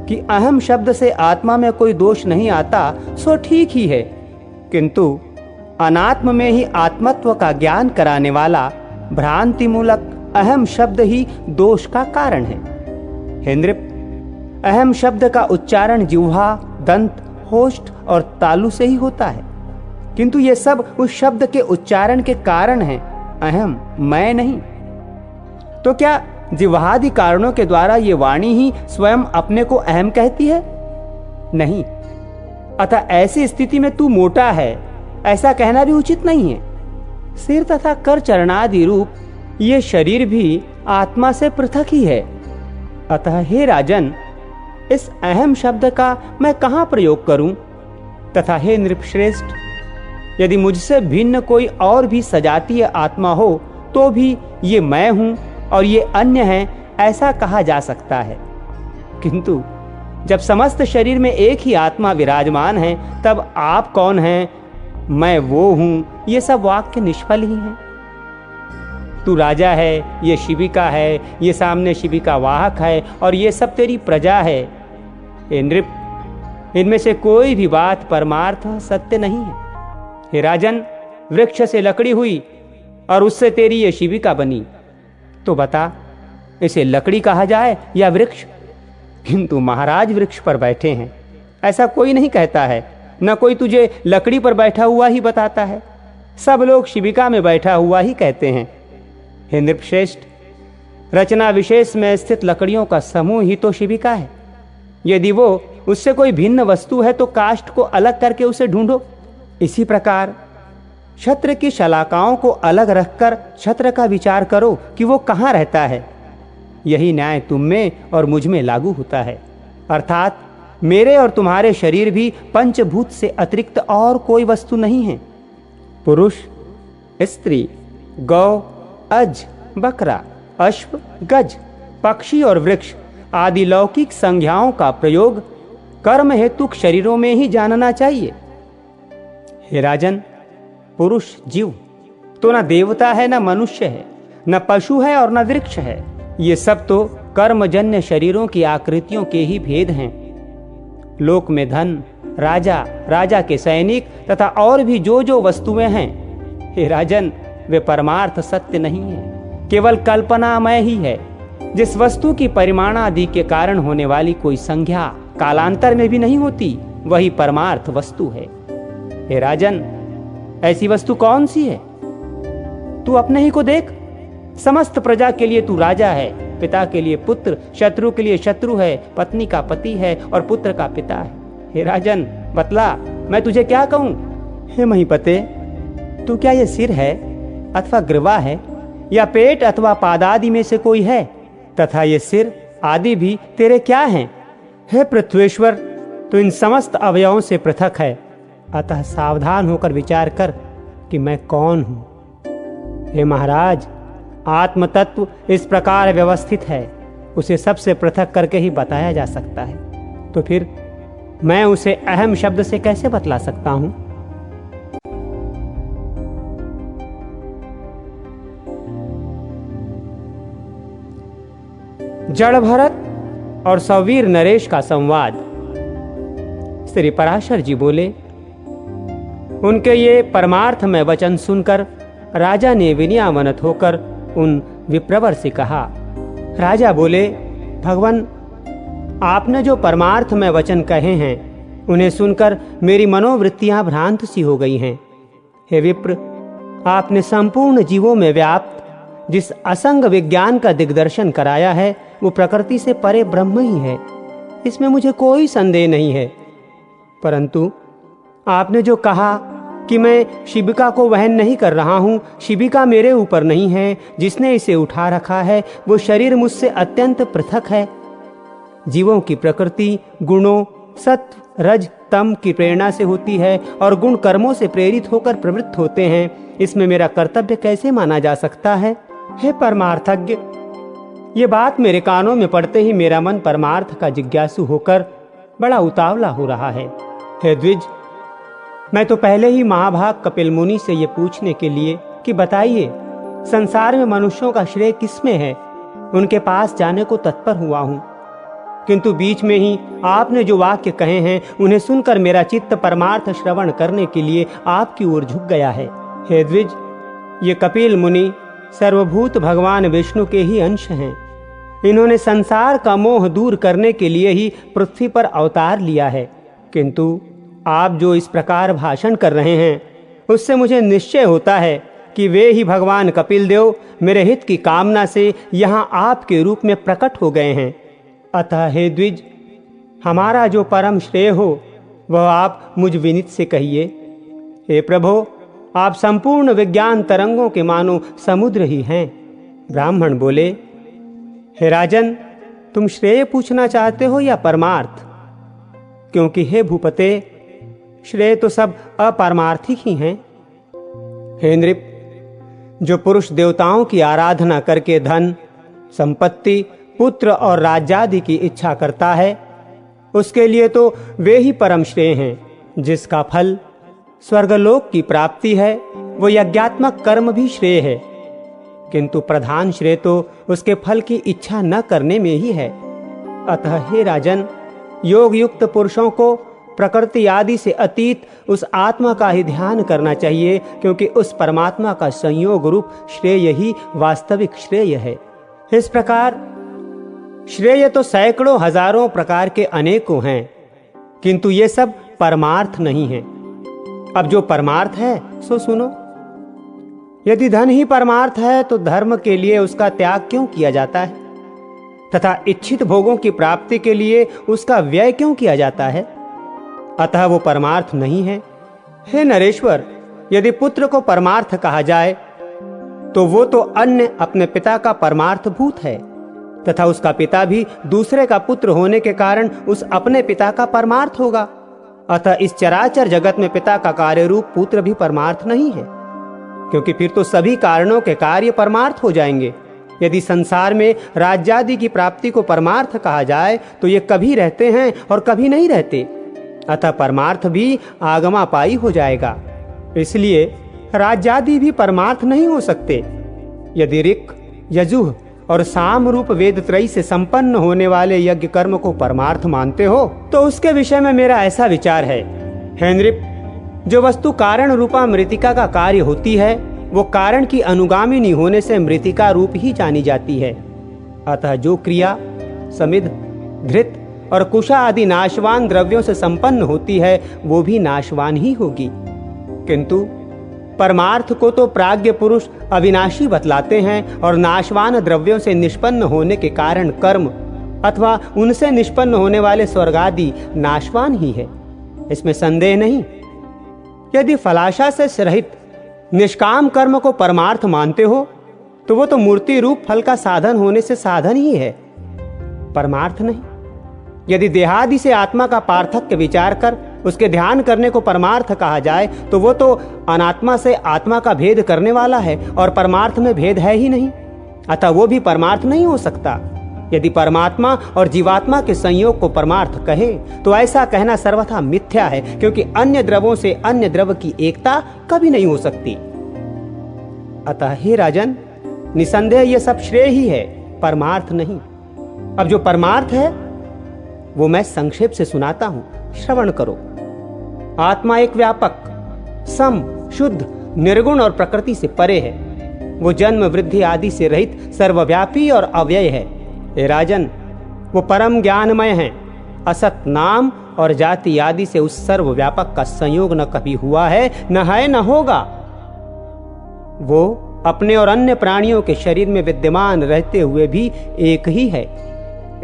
कि अहम शब्द से आत्मा में कोई दोष नहीं आता सो ठीक ही है, किंतु अनात्म में ही आत्मत्व का ज्ञान कराने वाला भ्रांति मूलक अहम शब्द ही दोष का कारण है। हे नृप, अहम शब्द का उच्चारण जिह्वा, दंत, होष्ठ और तालु से ही होता है, किंतु ये सब उस शब्द के उच्चारण के कारण हैं, अहम मैं नहीं। तो क्या जिह्वादि कारणों के द्वारा ये वाणी ही स्वयं अपने को अहम कहती है? नहीं। अतः ऐसी स्थिति में तू मोटा है ऐसा कहना भी उचित नहीं है। सिर तथा कर चरणादि रूप ये शरीर भी आत्मा से पृथक ही है। अतः हे राजन, इस अहम शब्द का मैं कहाँ प्रयोग करूं? तथा हे नृपश्रेष्ठ, यदि मुझसे भिन्न कोई और भी सजातीय आत्मा हो तो भी ये मैं हूं और ये अन्य हैं ऐसा कहा जा सकता है, किंतु जब समस्त शरीर में एक ही आत्मा विराजमान है तब आप कौन हैं, मैं वो हूं, ये सब वाक्य निष्फल ही हैं। तू राजा है, ये शिबिका है, ये सामने शिबिका वाहक है और ये सब तेरी प्रजा है। हे नृप, इनमें से कोई भी बात परमार्थ सत्य नहीं है। हे राजन, वृक्ष से लकड़ी हुई और उससे तेरी ये शिबिका बनी, तो बता इसे लकड़ी कहा जाए या वृक्ष? किंतु महाराज वृक्ष पर बैठे हैं ऐसा कोई नहीं कहता है, न कोई तुझे लकड़ी पर बैठा हुआ ही बताता है, सब लोग शिबिका में बैठा हुआ ही कहते हैं। हे नृपश्रेष्ठ, रचना विशेष में स्थित लकड़ियों का समूह ही तो शिबिका है। यदि वो उससे कोई भिन्न वस्तु है तो काष्ठ को अलग करके उसे ढूंढो। इसी प्रकार छत्र की शलाकाओं को अलग रखकर छत्र का विचार करो कि वो कहाँ रहता है। यही न्याय तुम में और मुझ में लागू होता है, अर्थात मेरे और तुम्हारे शरीर भी पंचभूत से अतिरिक्त और कोई वस्तु नहीं है। पुरुष, स्त्री, गौ, अज, बकरा, अश्व, गज, पक्षी और वृक्ष आदि लौकिक संज्ञाओं का प्रयोग कर्म हेतु शरीरों में ही जानना चाहिए। हे राजन, पुरुष जीव तो न देवता है, न मनुष्य है, न पशु है और न वृक्ष है। ये सब तो कर्मजन्य शरीरों की आकृतियों के ही भेद हैं। लोक में धन, राजा, राजा के सैनिक तथा और भी जो जो वस्तुएं हैं, हे राजन, वे परमार्थ सत्य नहीं है, केवल कल्पनामय ही है। जिस वस्तु की परिमाणादि के कारण होने वाली कोई संज्ञा कालांतर में भी नहीं होती, वही परमार्थ वस्तु है। हे राजन, ऐसी वस्तु कौन सी है? तू अपने ही को देख। समस्त प्रजा के लिए तू राजा है, पिता के लिए पुत्र, शत्रु के लिए शत्रु है, पत्नी का पति है और पुत्र का पिता है। हे राजन, बतला मैं तुझे क्या कहूं? हे महीपते, तू क्या ये सिर है अथवा ग्रीवा है या पेट अथवा पादादि में से कोई है? तथा ये सिर आदि भी तेरे क्या हैं? हे पृथ्वीश्वर, तू इन समस्त अवयवों से पृथक है, अतः सावधान होकर विचार कर कि मैं कौन हूं। हे महाराज, आत्म तत्व इस प्रकार व्यवस्थित है, उसे सबसे पृथक करके ही बताया जा सकता है, तो फिर मैं उसे अहम शब्द से कैसे बतला सकता हूं? जड़ भरत और सौवीर नरेश का संवाद। श्री पराशर जी बोले, उनके ये परमार्थ में वचन सुनकर राजा ने विनयावनत होकर उन विप्रवर से कहा। राजा बोले, भगवान, आपने जो परमार्थ में वचन कहे हैं उन्हें सुनकर मेरी मनोवृत्तियां भ्रांत सी हो गई हैं। हे विप्र, आपने संपूर्ण जीवों में व्याप्त जिस असंग विज्ञान का दिग्दर्शन कराया है वो प्रकृति से परे ब्रह्म ही है, इसमें मुझे कोई संदेह नहीं है। परंतु आपने जो कहा कि मैं शिबिका को वहन नहीं कर रहा हूं, शिबिका मेरे ऊपर नहीं है, जिसने इसे उठा रखा है वो शरीर मुझसे अत्यंत पृथक है। जीवों की प्रकृति गुणों सत्व रज तम की प्रेरणा से होती है और गुण कर्मों से प्रेरित होकर प्रवृत्त होते हैं। इसमें मेरा कर्तव्य कैसे माना जा सकता है? हे परमार्थज्ञ, ये बात मेरे कानों में पड़ते ही मेरा मन परमार्थ का जिज्ञासु होकर बड़ा उतावला हो रहा है। हे द्विज, मैं तो पहले ही महाभाग कपिल मुनि से ये पूछने के लिए कि बताइए संसार में मनुष्यों का श्रेय किसमें है, उनके पास जाने को तत्पर हुआ हूँ, किंतु बीच में ही आपने जो वाक्य कहे हैं उन्हें सुनकर मेरा चित्त परमार्थ श्रवण करने के लिए आपकी ओर झुक गया है। हे द्विज, ये कपिल मुनि सर्वभूत भगवान विष्णु के ही अंश हैं। इन्होंने संसार का मोह दूर करने के लिए ही पृथ्वी पर अवतार लिया है, किंतु आप जो इस प्रकार भाषण कर रहे हैं उससे मुझे निश्चय होता है कि वे ही भगवान कपिल देव मेरे हित की कामना से यहाँ आपके रूप में प्रकट हो गए हैं। अतः हे द्विज, हमारा जो परम श्रेय हो वह आप मुझ विनीत से कहिए। हे प्रभो, आप संपूर्ण विज्ञान तरंगों के मानो समुद्र ही हैं। ब्राह्मण बोले, हे राजन, तुम श्रेय पूछना चाहते हो या परमार्थ? क्योंकि हे भूपते, श्रेय तो सब अपारमार्थिक ही हैं। हे नृप, जो पुरुष देवताओं की आराधना करके धन संपत्ति पुत्र और राज्यादि की इच्छा करता है उसके लिए तो वे ही परम श्रेय हैं। जिसका फल स्वर्गलोक की प्राप्ति है वो यज्ञात्मक कर्म भी श्रेय है। किंतु प्रधान श्रेय तो उसके फल की इच्छा न करने में ही है। अतः हे राजन, योग युक्त पुरुषों को प्रकृति आदि से अतीत उस आत्मा का ही ध्यान करना चाहिए, क्योंकि उस परमात्मा का संयोग रूप श्रेय ही वास्तविक श्रेय है। इस प्रकार श्रेय तो सैकड़ों हजारों प्रकार के अनेकों हैं, किंतु ये सब परमार्थ नहीं है। अब जो परमार्थ है सो सुनो। यदि धन ही परमार्थ है तो धर्म के लिए उसका त्याग क्यों किया जाता है, तथा इच्छित भोगों की प्राप्ति के लिए उसका व्यय क्यों किया जाता है? अतः वो परमार्थ नहीं है। हे नरेश्वर, यदि पुत्र को परमार्थ कहा जाए तो वो तो अन्य अपने पिता का परमार्थ भूत है, तथा उसका पिता भी दूसरे का पुत्र होने के कारण उस अपने पिता का परमार्थ होगा। अतः इस चराचर जगत में पिता का कार्य रूप पुत्र भी परमार्थ नहीं है, क्योंकि फिर तो सभी कारणों के कार्य परमार्थ हो जाएंगे। यदि संसार में राज्यादि की प्राप्ति को परमार्थ कहा जाए तो ये कभी रहते हैं और कभी नहीं रहते, अतः परमार्थ भी आगमापाई हो जाएगा। इसलिए राज्यादि भी परमार्थ नहीं हो सकते। यदि ऋक्, यजुः और साम रूप वेद त्रयी से संपन्न होने वाले यज्ञ कर्म को परमार्थ मानते हो तो उसके विषय में मेरा ऐसा विचार है, हे नृप, जो वस्तु कारण रूपा मृतिका का कार्य होती है वो कारण की अनुगामिनी होने से मृतिका रूप ही जानी जाती है। अतः जो क्रिया समिध, धृत और कुशा आदि नाशवान द्रव्यों से संपन्न होती है वो भी नाशवान ही होगी। किंतु परमार्थ को तो प्राज्ञ पुरुष अविनाशी बतलाते हैं और नाशवान द्रव्यों से निष्पन्न होने के कारण कर्म अथवा उनसे निष्पन्न होने वाले स्वर्ग आदि नाशवान ही है, इसमें संदेह नहीं। यदि फलाशा से रहित निष्काम कर्म को परमार्थ मानते हो तो वो तो मूर्ति रूप फल का साधन होने से साधन ही है, परमार्थ नहीं। यदि देहादि से आत्मा का पार्थक्य विचार कर उसके ध्यान करने को परमार्थ कहा जाए तो वो तो अनात्मा से आत्मा का भेद करने वाला है और परमार्थ में भेद है ही नहीं, अतः वो भी परमार्थ नहीं हो सकता। यदि परमात्मा और जीवात्मा के संयोग को परमार्थ कहे तो ऐसा कहना सर्वथा मिथ्या है, क्योंकि अन्य द्रवों से अन्य द्रव की एकता कभी नहीं हो सकती। अतः हे राजन, निसंदेह ये सब श्रेय ही है, परमार्थ नहीं। अब जो परमार्थ है वो मैं संक्षेप से सुनाता हूं, श्रवण करो। आत्मा एक व्यापक, सम, शुद्ध, निर्गुण और प्रकृति से परे है। वो जन्म, वृद्धि आदि से रहित, सर्वव्यापी और अव्यय है। हे राजन, वो परम ज्ञानमय है। असत, नाम और जाति आदि से उस सर्वव्यापक का संयोग न कभी हुआ है, न होगा। वो अपने और अन्य प्राणियों के शरीर में विद्यमान रहते हुए भी एक ही है।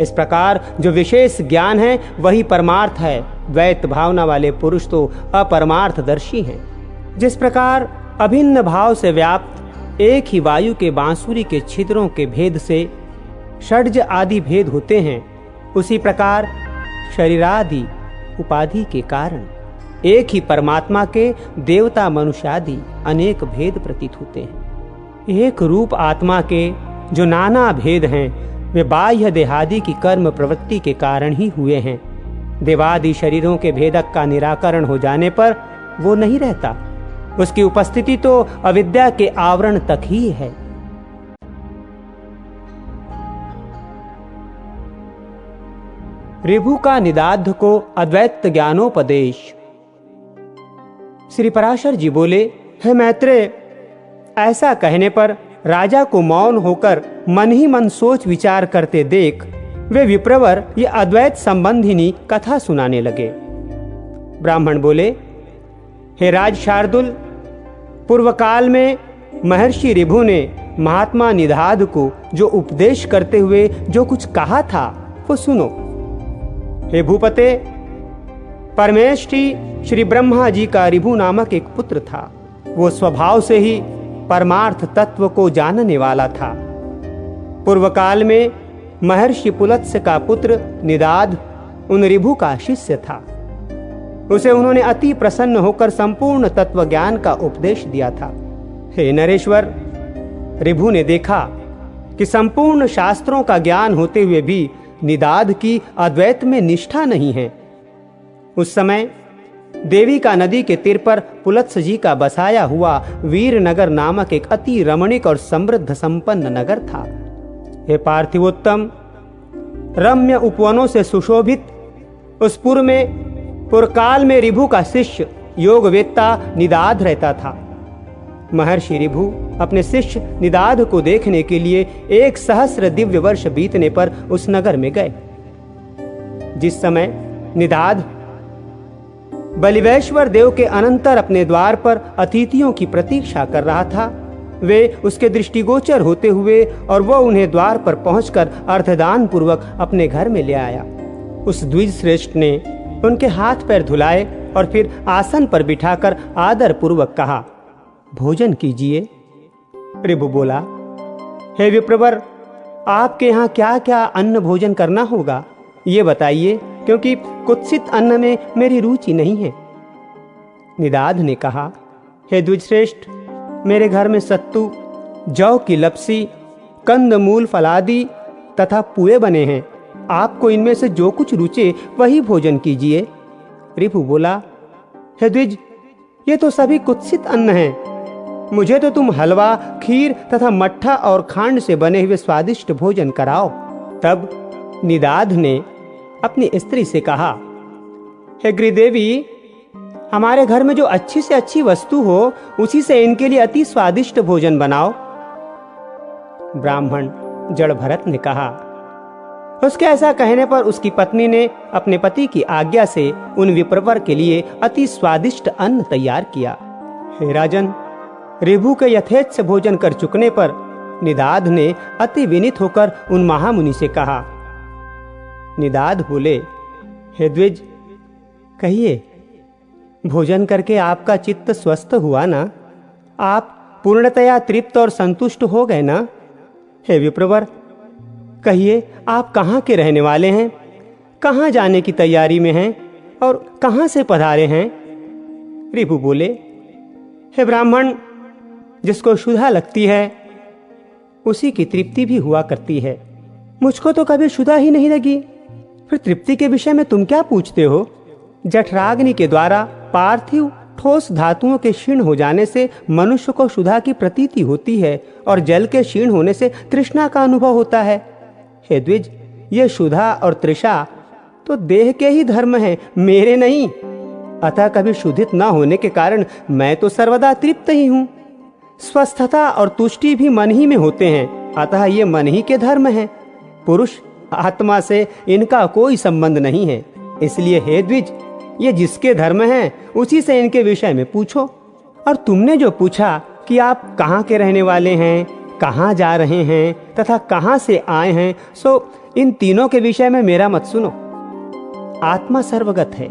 इस प्रकार जो विशेष ज्ञान है वही परमार्थ है। द्वैत भावना वाले पुरुष तो अपरमार्थदर्शी हैं। जिस प्रकार अभिन्न भाव से व्याप्त एक ही वायु के बांसुरी के छिद्रों के भेद से षड्ज आदि भेद होते हैं, उसी प्रकार शरीरादि उपाधि के कारण एक ही परमात्मा के देवता मनुष्यादि अनेक भेद प्रतीत होते हैं। एक रूप आत्मा के जो नाना भेद हैं वे बाह्य देहादि की कर्म प्रवृत्ति के कारण ही हुए हैं। देवादि शरीरों के भेदक का निराकरण हो जाने पर वो नहीं रहता, उसकी उपस्थिति तो अविद्या के आवरण तक ही है। ऋभु का निदाद्ध को अद्वैत ज्ञानोपदेश। श्री पराशर जी बोले, हे मैत्रेय, ऐसा कहने पर राजा को मौन होकर मन ही मन सोच विचार करते देख वे विप्रवर ये अद्वैत संबंधिनी कथा सुनाने लगे। ब्राह्मण बोले, हे राज शार्दुल, पूर्व काल में महर्षि ऋभु ने महात्मा निदाद्ध को जो उपदेश करते हुए जो कुछ कहा था वो सुनो। हे भूपते, परमेष्ठी श्री ब्रह्मा जी का ऋभु नामक एक पुत्र था। वो स्वभाव से ही परमार्थ तत्व को जानने वाला था। पूर्व काल में महर्षि पुलत्स्य का पुत्र निदाद्ध उन ऋभु का शिष्य था। उसे उन्होंने अति प्रसन्न होकर संपूर्ण तत्व ज्ञान का उपदेश दिया था। हे नरेश्वर, ऋभु ने देखा कि संपूर्ण शास्त्रों का ज्ञान होते हुए भी निदाद्ध की अद्वैत में निष्ठा नहीं है। उस समय देविका नदी के तीर पर पुलत्स जी का बसाया हुआ वीरनगर नामक एक अति रमणीक और समृद्ध संपन्न नगर था। हे पार्थिवोत्तम, रम्य उपवनों से सुशोभित उस पुर में पुरकाल में ऋभु का शिष्य योगवेत्ता निदाध रहता था। महर्षि ऋभु अपने शिष्य निदाध को देखने के लिए 1,000 दिव्य वर्ष बीतने पर उस नगर में गए। जिस समय निदाध बलिवेश्वर देव के अनंतर अपने द्वार पर अतिथियों की प्रतीक्षा कर रहा था, वे उसके दृष्टिगोचर होते हुए और वह उन्हें द्वार पर पहुंचकर अर्धदान पूर्वक अपने घर में ले आया। उस द्विज श्रेष्ठ ने उनके हाथ पैर धुलाए और फिर आसन पर बिठाकर आदर पूर्वक कहा, भोजन कीजिए। ऋभु बोला, हे विप्रवर, आपके यहाँ क्या क्या अन्न भोजन करना होगा ये बताइए, क्योंकि कुत्सित अन्न में मेरी रुचि नहीं है। निदाध ने कहा, हे द्विजश्रेष्ठ, मेरे घर में सत्तू, जौ की लपसी, कंदमूल फलादि तथा पुए बने हैं। आपको इनमें से जो कुछ रुचे वही भोजन कीजिए। ऋभु बोला, हे द्विज, ये तो सभी कुत्सित अन्न हैं। मुझे तो तुम हलवा, खीर तथा मट्ठा और खांड से बने हुए स्वादिष्ट भोजन कराओ। तब निदाध ने अपनी स्त्री से कहा, हे गृहदेवी, हमारे घर में जो अच्छी से अच्छी वस्तु हो उसी से इनके लिए अति स्वादिष्ट भोजन बनाओ। ब्राह्मण जड़ भरत ने कहा। उसके ऐसा कहने पर उसकी पत्नी ने अपने पति की आज्ञा से उन विप्रवर के लिए अति स्वादिष्ट अन्न तैयार किया। हे राजन, ऋभु के यथेच्छ भोजन कर चुकने पर निदाध ने अति विनीत होकर उन महामुनि से कहा। निदाध बोले, हे द्विज, कहिए, भोजन करके आपका चित्त स्वस्थ हुआ ना? आप पूर्णतया तृप्त और संतुष्ट हो गए ना? हे विप्रवर, कहिए, आप कहाँ के रहने वाले हैं? कहाँ जाने की तैयारी में हैं और कहाँ से पधारे हैं? ऋभु बोले, हे ब्राह्मण, जिसको क्षुधा लगती है उसी की तृप्ति भी हुआ करती है। मुझको तो कभी क्षुधा ही नहीं लगी, फिर तृप्ति के विषय में तुम क्या पूछते हो? जठराग्नि के द्वारा पार्थिव ठोस धातुओं के क्षीण हो जाने से मनुष्य को क्षुधा की प्रतीति होती है और जल के क्षीण होने से तृष्णा का अनुभव होता है। हे द्विज, ये क्षुधा और तृषा तो देह के ही धर्म हैं, मेरे नहीं। अतः कभी क्षुधित न होने के कारण मैं तो सर्वदा तृप्त ही हूँ। स्वस्थता और तुष्टि भी मन ही में होते हैं, अतः ये मन ही के धर्म हैं। पुरुष आत्मा से इनका कोई संबंध नहीं है। इसलिए हे द्विज, ये जिसके धर्म हैं उसी से इनके विषय में पूछो। और तुमने जो पूछा कि आप कहाँ के रहने वाले हैं, कहाँ जा रहे हैं तथा कहाँ से आए हैं, सो इन तीनों के विषय में मेरा मत सुनो। आत्मा सर्वगत है,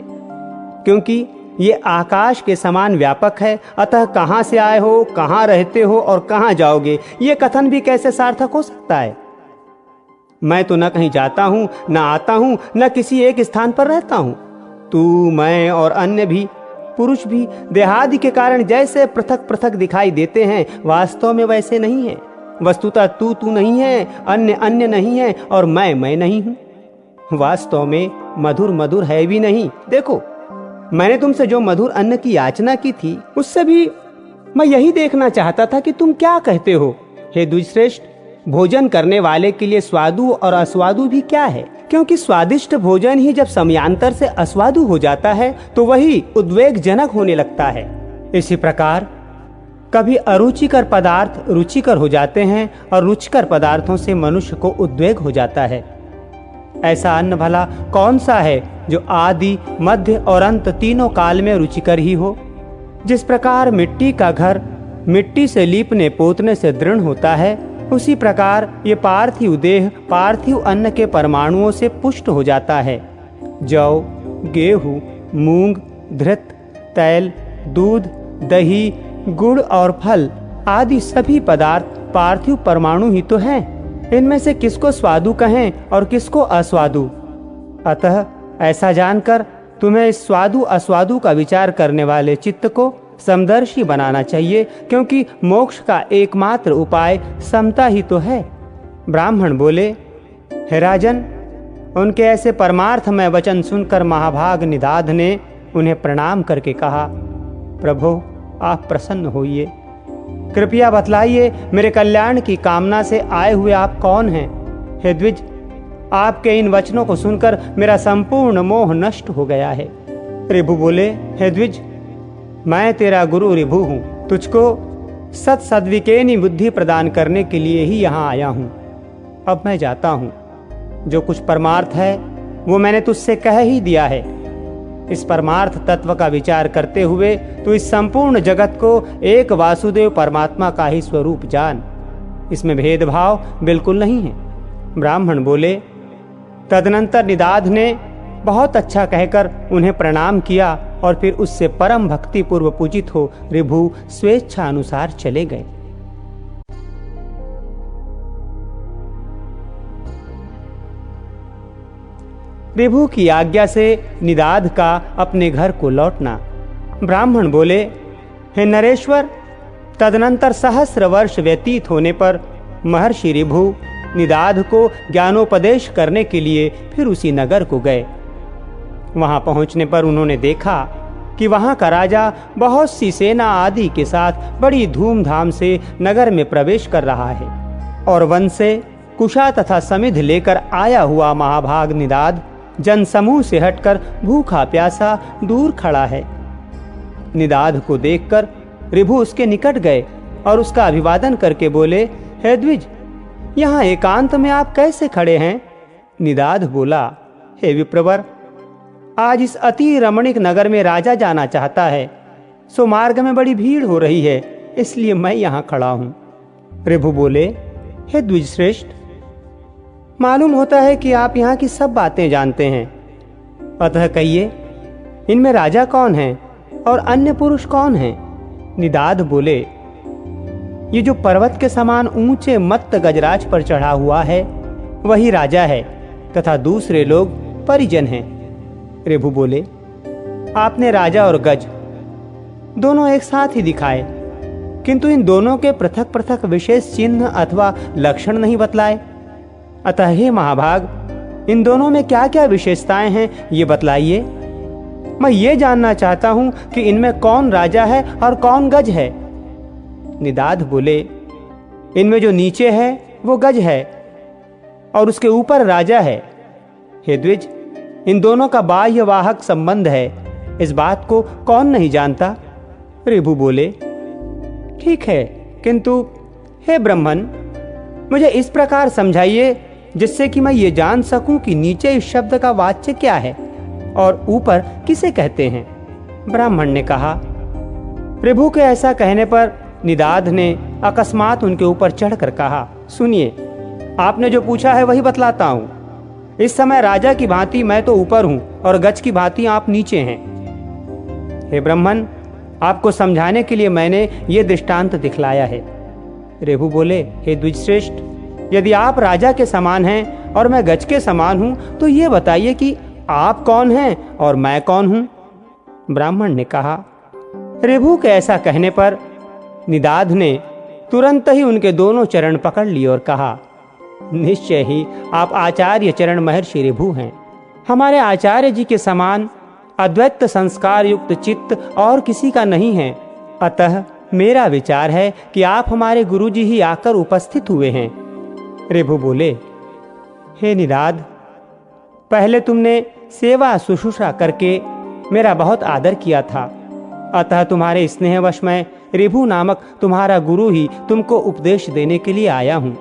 क्योंकि ये आकाश के समान व्यापक है। अतः कहाँ से आए हो, कहाँ रहते हो और कहाँ जाओगे, ये कथन भी कैसे सार्थक हो सकता है? मैं तो न कहीं जाता हूँ, न आता हूँ, न किसी एक स्थान पर रहता हूँ। तू, मैं और अन्य भी पुरुष भी देहादि के कारण जैसे पृथक पृथक दिखाई देते हैं, वास्तव में वैसे नहीं है। वस्तुतः तू तू नहीं है, अन्य अन्य नहीं है और मैं नहीं हूँ। वास्तव में मधुर मधुर है भी नहीं। देखो, मैंने तुमसे जो मधुर अन्न की याचना की थी, उससे भी मैं यही देखना चाहता था कि तुम क्या कहते हो। हे द्विजश्रेष्ठ, भोजन करने वाले के लिए स्वादु और अस्वादु भी क्या है? क्योंकि स्वादिष्ट भोजन ही जब समयांतर से अस्वादु हो जाता है तो वही उद्वेगजनक होने लगता है। इसी प्रकार कभी अरुचिकर पदार्थ रुचिकर हो जाते हैं और रुचिकर पदार्थों से मनुष्य को उद्वेग हो जाता है। ऐसा अन्न भला कौन सा है जो आदि, मध्य और अंत तीनों काल में रुचिकर ही हो? जिस प्रकार मिट्टी का घर मिट्टी से लीपने पोतने से दृढ़ होता है, उसी प्रकार ये पार्थिव देह पार्थिव अन्न के परमाणुओं से पुष्ट हो जाता है। जौ, गेहूं, मूंग, धृत, तैल, दूध, दही, गुड़ और फल आदि सभी पदार्थ पार्थिव परमाणु ही तो हैं। इनमें से किसको स्वादु कहें और किसको अस्वादु? अतः ऐसा जानकर तुम्हें इस स्वादु अस्वादु का विचार करने वाले चित्त को समदर्शी बनाना चाहिए, क्योंकि मोक्ष का एकमात्र उपाय समता ही तो है। ब्राह्मण बोले, हे राजन, उनके ऐसे परमार्थमय वचन सुनकर महाभाग निदाध ने उन्हें प्रणाम करके कहा, प्रभु आप प्रसन्न होइए, कृपया बतलाइए मेरे कल्याण की कामना से आए हुए आप कौन हैं? हे द्विज, आपके इन वचनों को सुनकर मेरा संपूर्ण मोह नष्ट हो गया है। ऋभु बोले, हे द्विज, मैं तेरा गुरु ऋभु हूँ, तुझको सद्विकेनी बुद्धि प्रदान करने के लिए ही यहाँ आया हूँ। अब मैं जाता हूँ। जो कुछ परमार्थ है वो मैंने तुझसे कह ही दिया है। इस परमार्थ तत्व का विचार करते हुए तो इस संपूर्ण जगत को एक वासुदेव परमात्मा का ही स्वरूप जान। इसमें भेदभाव बिल्कुल नहीं है। ब्राह्मण बोले। तदनंतर निदाध ने बहुत अच्छा कहकर उन्हें प्रणाम किया और फिर उससे परम भक्ति पूर्व पूजित हो ऋभु स्वेच्छा अनुसार चले गए। ऋभु की आज्ञा से निदाध का अपने घर को लौटना। ब्राह्मण बोले, हे नरेश्वर, तदनंतर सहस्र वर्ष व्यतीत होने पर महर्षि ऋभु निदाध को ज्ञानोपदेश करने के लिए फिर उसी नगर को गए। वहां पहुंचने पर उन्होंने देखा कि वहां का राजा बहुत सी सेना आदि के साथ बड़ी धूमधाम से नगर में प्रवेश कर रहा है और वन से कुशा तथा समिध लेकर आया हुआ महाभाग निदाध जनसमूह से हटकर भूखा प्यासा दूर खड़ा है। निदाध को देखकर ऋभु उसके निकट गए और उसका अभिवादन करके बोले, हे द्विज, यहाँ एकांत में आप कैसे खड़े हैं? निदाध बोला, हे विप्रवर, आज इस अति रमणीक नगर में राजा जाना चाहता है, सो मार्ग में बड़ी भीड़ हो रही है, इसलिए मैं यहाँ खड़ा हूँ। ऋभु बोले, हे द्विज श्रेष्ठ, मालूम होता है कि आप यहाँ की सब बातें जानते हैं, अतः कहिए इनमें राजा कौन है और अन्य पुरुष कौन है? निदाध बोले, ये जो पर्वत के समान ऊंचे मत्त गजराज पर चढ़ा हुआ है वही राजा है तथा दूसरे लोग परिजन हैं। ऋभु बोले, आपने राजा और गज दोनों एक साथ ही दिखाए, किंतु इन दोनों के पृथक पृथक विशेष चिन्ह अथवा लक्षण नहीं बतलाए। अतः हे महाभाग, इन दोनों में क्या क्या विशेषताएं हैं ये बतलाइए। मैं ये जानना चाहता हूं कि इनमें कौन राजा है और कौन गज है। निदाध बोले, इनमें जो नीचे है वो गज है और उसके ऊपर राजा है। हे द्विज, इन दोनों का बाह्य वाहक संबंध है, इस बात को कौन नहीं जानता? ऋभु बोले, ठीक है, किंतु हे ब्रह्मन, मुझे इस प्रकार समझाइए जिससे कि मैं ये जान सकूं कि नीचे इस शब्द का वाच्य क्या है और ऊपर किसे कहते हैं। ब्राह्मण ने कहा। ऋभु के ऐसा कहने पर निदाध ने अकस्मात उनके ऊपर चढ़कर कहा, सुनिए, आपने जो पूछा है वही बतलाता हूं। इस समय राजा की भांति मैं तो ऊपर हूं और गज की भांति आप नीचे हैं। हे ब्राह्मण, आपको समझाने के लिए मैंने ये दृष्टांत दिखलाया है। ऋभु बोले, हे द्विजश्रेष्ठ, यदि आप राजा के समान हैं और मैं गज के समान हूं तो ये बताइए कि आप कौन हैं और मैं कौन हूं? ब्राह्मण ने कहा। ऋभु के ऐसा कहने पर निदाध ने तुरंत ही उनके दोनों चरण पकड़ लिए और कहा, निश्चय ही आप आचार्य चरण महर्षि ऋभु हैं। हमारे आचार्य जी के समान अद्वैत संस्कार युक्त चित्त और किसी का नहीं है। अतः मेरा विचार है कि आप हमारे गुरुजी ही आकर उपस्थित हुए हैं। ऋभु बोले, हे निदाध, पहले तुमने सेवा शुश्रूषा करके मेरा बहुत आदर किया था, अतः तुम्हारे स्नेहवश मैं ऋभु नामक तुम्हारा गुरु ही तुमको उपदेश देने के लिए आया हूँ।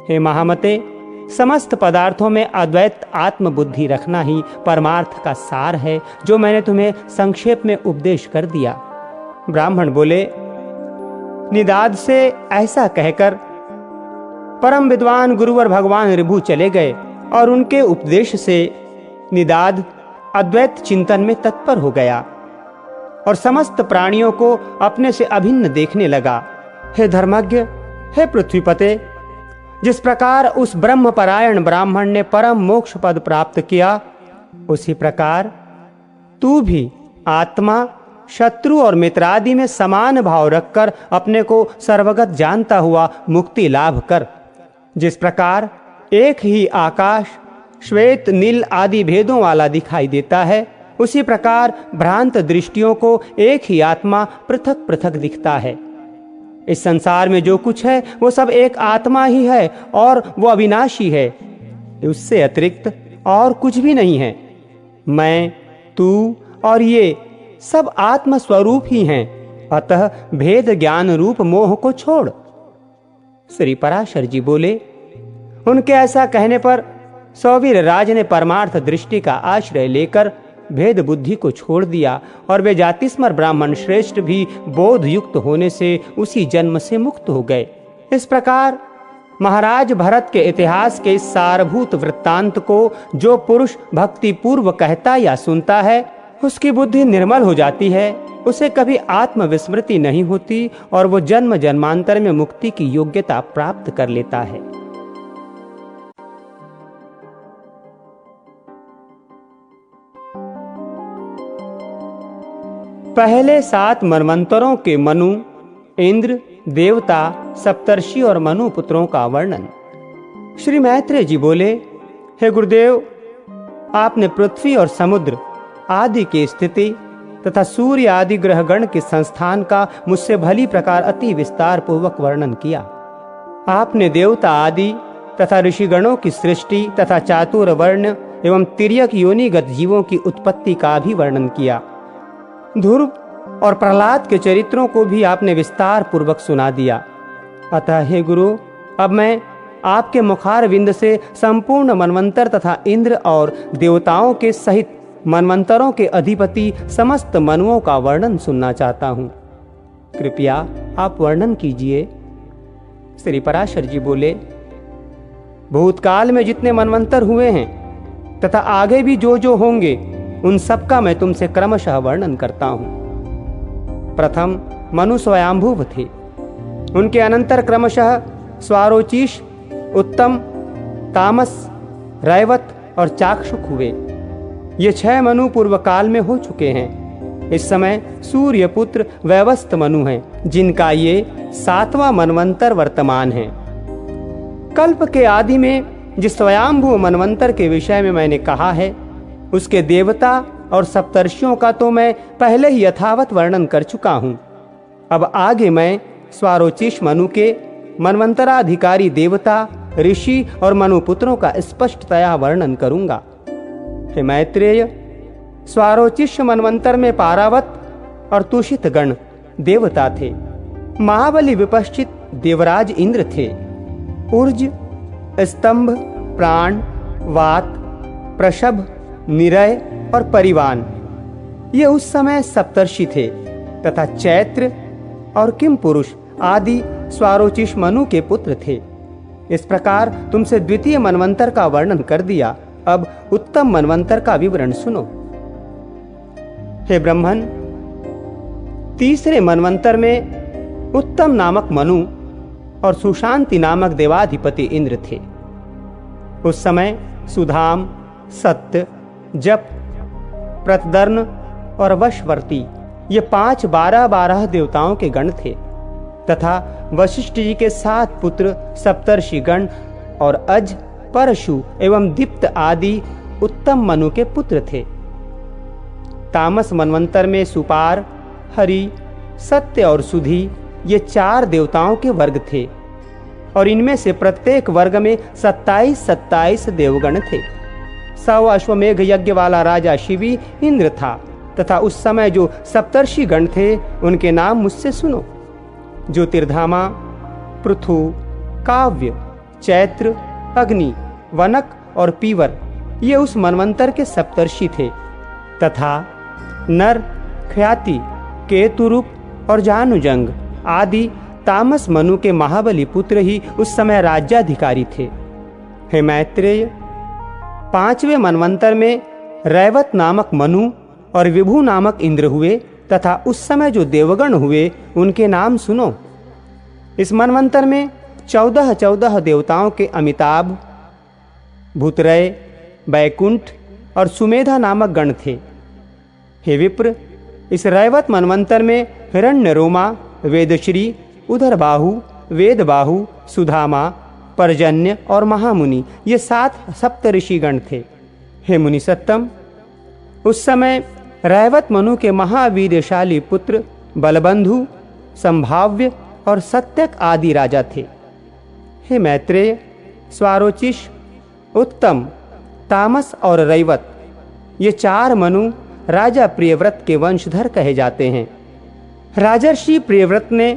हे महामते, समस्त पदार्थों में अद्वैत आत्मबुद्धि रखना ही परमार्थ का सार है, जो मैंने तुम्हें संक्षेप में उपदेश कर दिया। ब्राह्मण बोले, निदाध से ऐसा कहकर परम विद्वान गुरुवर भगवान ऋभु चले गए और उनके उपदेश से निदाध अद्वैत चिंतन में तत्पर हो गया और समस्त प्राणियों को अपने से अभिन्न देखने लगा। हे धर्मज्ञ, हे पृथ्वीपते, जिस प्रकार उस ब्रह्मपरायण ब्राह्मण ने परम मोक्ष पद प्राप्त किया, उसी प्रकार तू भी आत्मा, शत्रु और मित्रादि में समान भाव रखकर अपने को सर्वगत जानता हुआ मुक्ति लाभ कर। जिस प्रकार एक ही आकाश श्वेत नील आदि भेदों वाला दिखाई देता है, उसी प्रकार भ्रांत दृष्टियों को एक ही आत्मा पृथक पृथक दिखता है। इस संसार में जो कुछ है वो सब एक आत्मा ही है और वो अविनाशी है, उससे अतिरिक्त और कुछ भी नहीं है। मैं, तू और ये सब आत्म स्वरूप ही हैं, अतः भेद ज्ञान रूप मोह को छोड़। श्री पराशर जी बोले। उनके ऐसा कहने पर सौवीर राज ने परमार्थ दृष्टि का आश्रय लेकर भेद बुद्धि को छोड़ दिया और वे जातिस्मर ब्राह्मण श्रेष्ठ भी बोध युक्त होने से उसी जन्म से मुक्त हो गए। इस प्रकार महाराज भरत के इतिहास के इस सारभूत वृत्तांत को जो पुरुष भक्ति पूर्व कहता या सुनता है, उसकी बुद्धि निर्मल हो जाती है, उसे कभी आत्मविस्मृति नहीं होती और वो जन्म जन्मांतर में मुक्ति की योग्यता प्राप्त कर लेता है। पहले 7 मनवंतरों के मनु, इंद्र, देवता, सप्तर्षि और मनु पुत्रों का वर्णन। श्री मैत्रेय जी बोले, हे गुरुदेव, आपने पृथ्वी और समुद्र आदि की स्थिति तथा सूर्य आदि ग्रहगण के संस्थान का मुझसे भली प्रकार अति विस्तार पूर्वक वर्णन किया। आपने देवता आदि तथा ऋषिगणों की सृष्टि तथा चातुर वर्ण एवं तिर्यक योनिगत जीवों की उत्पत्ति का भी वर्णन किया। ध्रुव और प्रहलाद के चरित्रों को भी आपने विस्तार पूर्वक सुना दिया। अतः हे गुरु, अब मैं आपके मुखारविंद से संपूर्ण मनवंतर तथा इंद्र और देवताओं के सहित मनवंतरों के अधिपति समस्त मनुओं का वर्णन सुनना चाहता हूँ। कृपया आप वर्णन कीजिए। श्री पराशर जी बोले, भूतकाल में जितने मनवंतर हुए हैं तथा आगे भी जो जो होंगे, उन सब का मैं तुमसे क्रमशः वर्णन करता हूँ। प्रथम मनु स्वयंभुव थे। उनके अनंतर क्रमशः स्वारोचिष, उत्तम, तामस, रैवत और चाक्षुक हुए। ये 6 मनु पूर्व काल में हो चुके हैं। इस समय सूर्य पुत्र वैवस्त मनु हैं, जिनका ये 7वां मनवंतर वर्तमान है। कल्प के आदि में जिस स्वयंभुव मनवंतर के विषय में मैंने कहा है, उसके देवता और सप्तर्षियों का तो मैं पहले ही यथावत वर्णन कर चुका हूँ। अब आगे मैं स्वारोचिष मनु के मनवंतराधिकारी देवता, ऋषि और मनुपुत्रों का स्पष्टतया वर्णन करूंगा। हे मैत्रेय, स्वारोचिष मनवंतर में पारावत और तुषित गण देवता थे। महाबली विपश्चित देवराज इंद्र थे। ऊर्ज, स्तंभ, प्राण, वात, प्रशभ, निरय और परिवान ये उस समय सप्तर्षि थे तथा चैत्र और किम पुरुष आदि स्वारोचिष मनु के पुत्र थे। इस प्रकार तुमसे द्वितीय मनवंतर का वर्णन कर दिया। अब उत्तम मनवंतर का विवरण सुनो। हे ब्रह्मन, तीसरे मनवंतर में उत्तम नामक मनु और सुशांति नामक देवाधिपति इंद्र थे। उस समय सुधाम, सत्य, जप, प्रतदर्न और वशवर्ती ये 5 12 देवताओं के गण थे तथा वशिष्ठ जी के 7 पुत्र सप्तर्षि गण और अज, परशु एवं दीप्त आदि उत्तम मनु के पुत्र थे। तामस मनवंतर में सुपार, हरि, सत्य और सुधी ये 4 देवताओं के वर्ग थे और इनमें से प्रत्येक वर्ग में 27 देवगण थे। 100 अश्वमेघ यज्ञ वाला राजा शिवी इंद्र था तथा उस समय जो सप्तर्षि गण थे उनके नाम मुझसे सुनो। ज्योतिर्धामा, पृथु, काव्य, चैत्र, अग्नि, वनक और पीवर ये उस मनवंतर के सप्तर्षि थे तथा नर, ख्याति, केतुरूप और जानुजंग आदि तामस मनु के महाबली पुत्र ही उस समय राज्याधिकारी थे। हे मैत्रेय, 5वें मनवंतर में रैवत नामक मनु और विभु नामक इंद्र हुए तथा उस समय जो देवगण हुए उनके नाम सुनो। इस मनवंतर में 14 देवताओं के अमिताभ, भूतरय, बैकुंठ और सुमेधा नामक गण थे। हे विप्र, इस रैवत मनवंतर में हिरण्यरोमा, वेदश्री, उदरबाहु, वेदबाहु, सुधामा, पर्जन्य और महामुनि ये 7 सप्तऋषि गण थे। हे मुनि सत्तम, उस समय रैवत मनु के महावीरशाली पुत्र बलबंधु, संभाव्य और सत्यक आदि राजा थे। हे मैत्रेय, स्वारोचिष, उत्तम, तामस और रैवत, ये 4 मनु राजा प्रियव्रत के वंशधर कहे जाते हैं। राजर्षि प्रियव्रत ने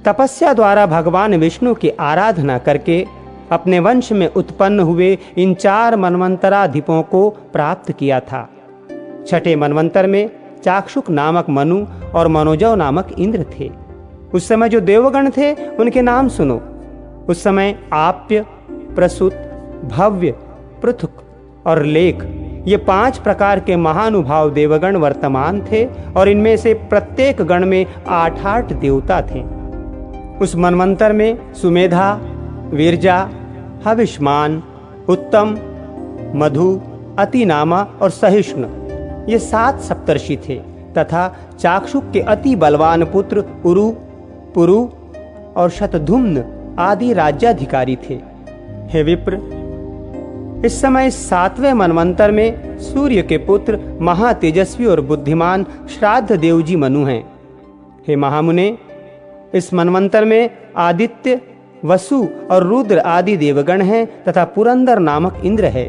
तपस्या द्वारा भगवान विष्णु की आराधना करके अपने वंश में उत्पन्न हुए इन 4 मनवंतराधिपों को प्राप्त किया था। छठे मनवंतर में चाक्षुक नामक मनु और मनोजव नामक इंद्र थे। उस समय जो देवगण थे उनके नाम सुनो। उस समय आप्य, प्रसूत, भव्य, पृथुक और लेख, ये 5 प्रकार के महानुभाव देवगण वर्तमान थे और इनमें से प्रत्येक गण में 8-8 देवता थे। उस मनवंतर में सुमेधा, वीरजा, हविष्मान, उत्तम, मधु, अतिनामा और सहिष्णु, ये 7 सप्तर्षि थे तथा चाक्षुक के अति बलवान पुत्र उरु, पुरु और शतधुम्न आदि राज्याधिकारी थे। हे विप्र, इस समय 7वें मनवंतर में सूर्य के पुत्र महातेजस्वी और बुद्धिमान श्राद्ध देवजी मनु हैं। हे महामुने, इस मनवंतर में आदित्य, वसु और रुद्र आदि देवगण हैं तथा पुरंदर नामक इंद्र है।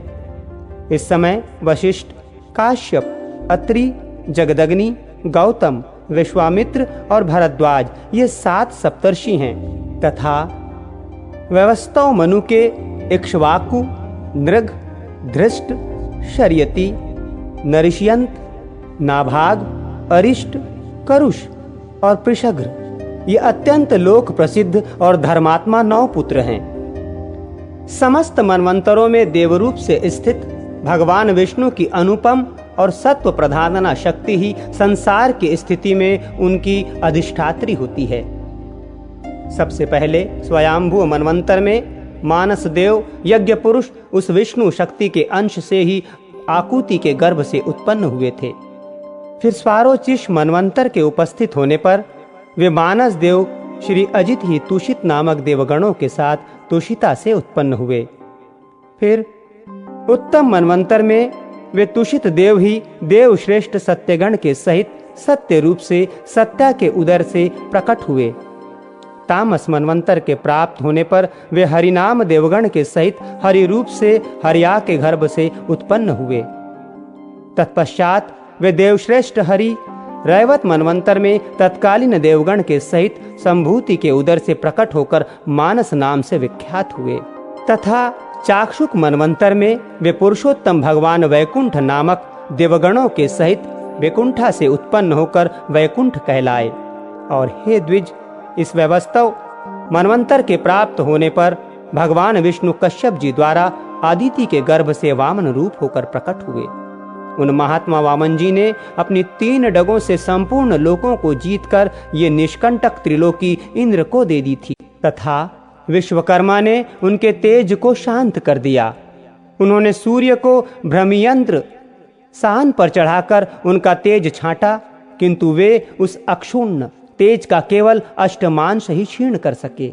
इस समय वशिष्ठ, काश्यप, अत्रि, जगदग्नि, गौतम, विश्वामित्र और भरद्वाज, ये 7 सप्तर्षि हैं तथा व्यवस्तव मनु के इक्ष्वाकु, नृग, धृष्ट, शर्यति, नरिष्यंत, नाभाग, अरिष्ट, करुष और पृषघ्र, ये अत्यंत लोक प्रसिद्ध और धर्मात्मा 9 पुत्र हैं। समस्त मनवंतरों में देवरूप से स्थित भगवान विष्णु की अनुपम और सत्व प्रधानना शक्ति ही संसार की स्थिति में उनकी अधिष्ठात्री होती है। सबसे पहले स्वयंभू मनवंतर में मानस देव यज्ञ पुरुष उस विष्णु शक्ति के अंश से ही आकुति के गर्भ से उत्पन्न हुए थे। फिर स्वारोचिष मनवंतर के उपस्थित होने पर वे मानस देव श्री अजित ही तुषित नामक देवगणों के साथ तुषिता से उत्पन्न हुए। फिर उत्तम मनवंतर में वे तुषित देव ही देव श्रेष्ठ सत्यगण के सहित सत्य रूप से सत्या के उदर से प्रकट हुए। तामस मनवंतर के प्राप्त होने पर वे हरिनाम देवगण के सहित हरि रूप से हरिया के गर्भ से उत्पन्न हुए। तत्पश्चात वे देवश्रेष्ठ हरि रैवत मनवंतर में तत्कालीन देवगण के सहित संभूति के उदर से प्रकट होकर मानस नाम से विख्यात हुए तथा चाक्षुक मनवंतर में वे पुरुषोत्तम भगवान वैकुंठ नामक देवगणों के सहित वैकुंठा से उत्पन्न होकर वैकुंठ कहलाए। और हे द्विज, इस व्यवस्थव मनवंतर के प्राप्त होने पर भगवान विष्णु कश्यप जी द्वारा आदिति के गर्भ से वामन रूप होकर प्रकट हुए। उन महात्मा वामन जी ने अपनी 3 डगों से संपूर्ण लोकों को जीतकर ये निष्कंटक त्रिलोकी इंद्र को दे दी थी तथा विश्वकर्मा ने उनके तेज को शांत कर दिया। उन्होंने सूर्य को भ्रमियंत्र सान पर चढ़ाकर उनका तेज छांटा, किंतु वे उस अक्षुण्ण तेज का केवल अष्टमांश ही क्षीण कर सके।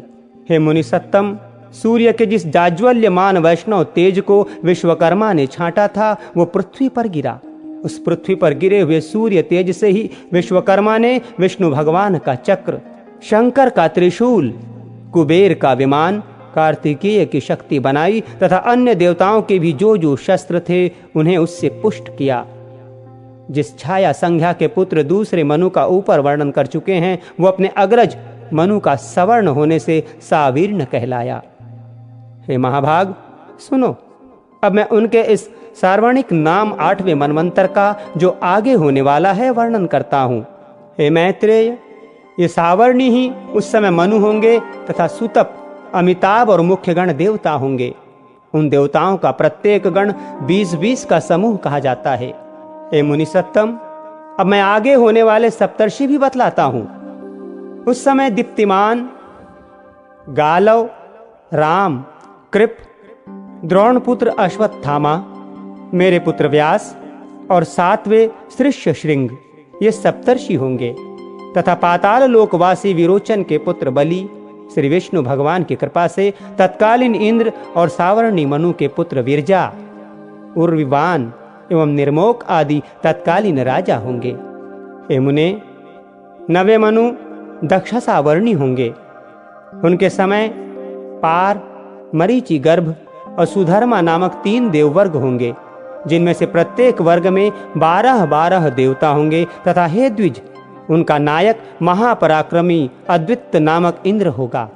हे मुनि सत्तम, सूर्य के जिस जाज्वल्यमान वैष्णव तेज को विश्वकर्मा ने छांटा था वो पृथ्वी पर गिरा। उस पृथ्वी पर गिरे हुए सूर्य तेज से ही विश्वकर्मा ने विष्णु भगवान का चक्र, शंकर का त्रिशूल, कुबेर का विमान, कार्तिकेय की शक्ति बनाई तथा अन्य देवताओं के भी जो जो शस्त्र थे उन्हें उससे पुष्ट किया। जिस छाया संज्ञा के पुत्र दूसरे मनु का ऊपर वर्णन कर चुके हैं वो अपने अग्रज मनु का सवर्ण होने से सावीर्ण कहलाया। हे महाभाग, सुनो, अब मैं उनके इस सार्वणिक नाम 8वें मनवंतर का जो आगे होने वाला है वर्णन करता हूँ। हे मैत्रेय, ये सावर्णी ही उस समय मनु होंगे तथा सुतप, अमिताभ और मुख्य गण देवता होंगे। उन देवताओं का प्रत्येक गण 20-20 का समूह कहा जाता है। हे मुनि सत्तम, अब मैं आगे होने वाले सप्तर्षि भी बतलाता हूं। उस समय दीप्तिमान, गालव, राम, कृप, द्रोणपुत्र अश्वत्थामा, मेरे पुत्र व्यास और 7वें सृष्य श्रृंग, ये सप्तर्षि होंगे तथा पाताल लोकवासी विरोचन के पुत्र बलि श्री विष्णु भगवान की कृपा से तत्कालीन इंद्र और सावर्णी मनु के पुत्र विरजा, उर्विवान, एवं निर्मोक आदि तत्कालीन राजा होंगे। हे मुने, 90 मनु दक्षसावर्णी होंगे। उनके समय पार, मरीचि गर्भ और सुधर्मा नामक 3 देववर्ग होंगे, जिनमें से प्रत्येक वर्ग में 12-12 देवता होंगे। तथा हे द्विज, उनका नायक महापराक्रमी अद्वित नामक इंद्र होगा।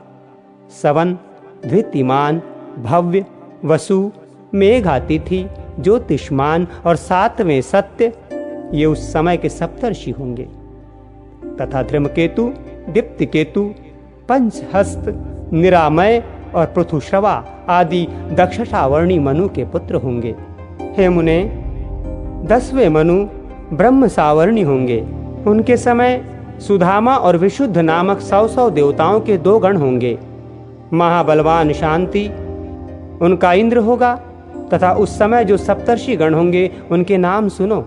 सवन, द्वितीमान, भव्य, वसु, मेघातिथि, ज्योतिष्मान और 7वें सत्य, ये उस समय के सप्तर्षि होंगे। तथा धृमकेतु, दीप्तिकेतु, पंचहस्त, निरामय और पृथुश्रवा आदि दक्षसावर्णी मनु के पुत्र होंगे। हे मुने, 10वें मनु ब्रह्म सावर्णी होंगे। उनके समय सुधामा और विशुद्ध नामक 100 देवताओं के 2 गण होंगे। महाबलवान शांति उनका इंद्र होगा। तथा उस समय जो सप्तर्षि गण होंगे उनके नाम सुनो।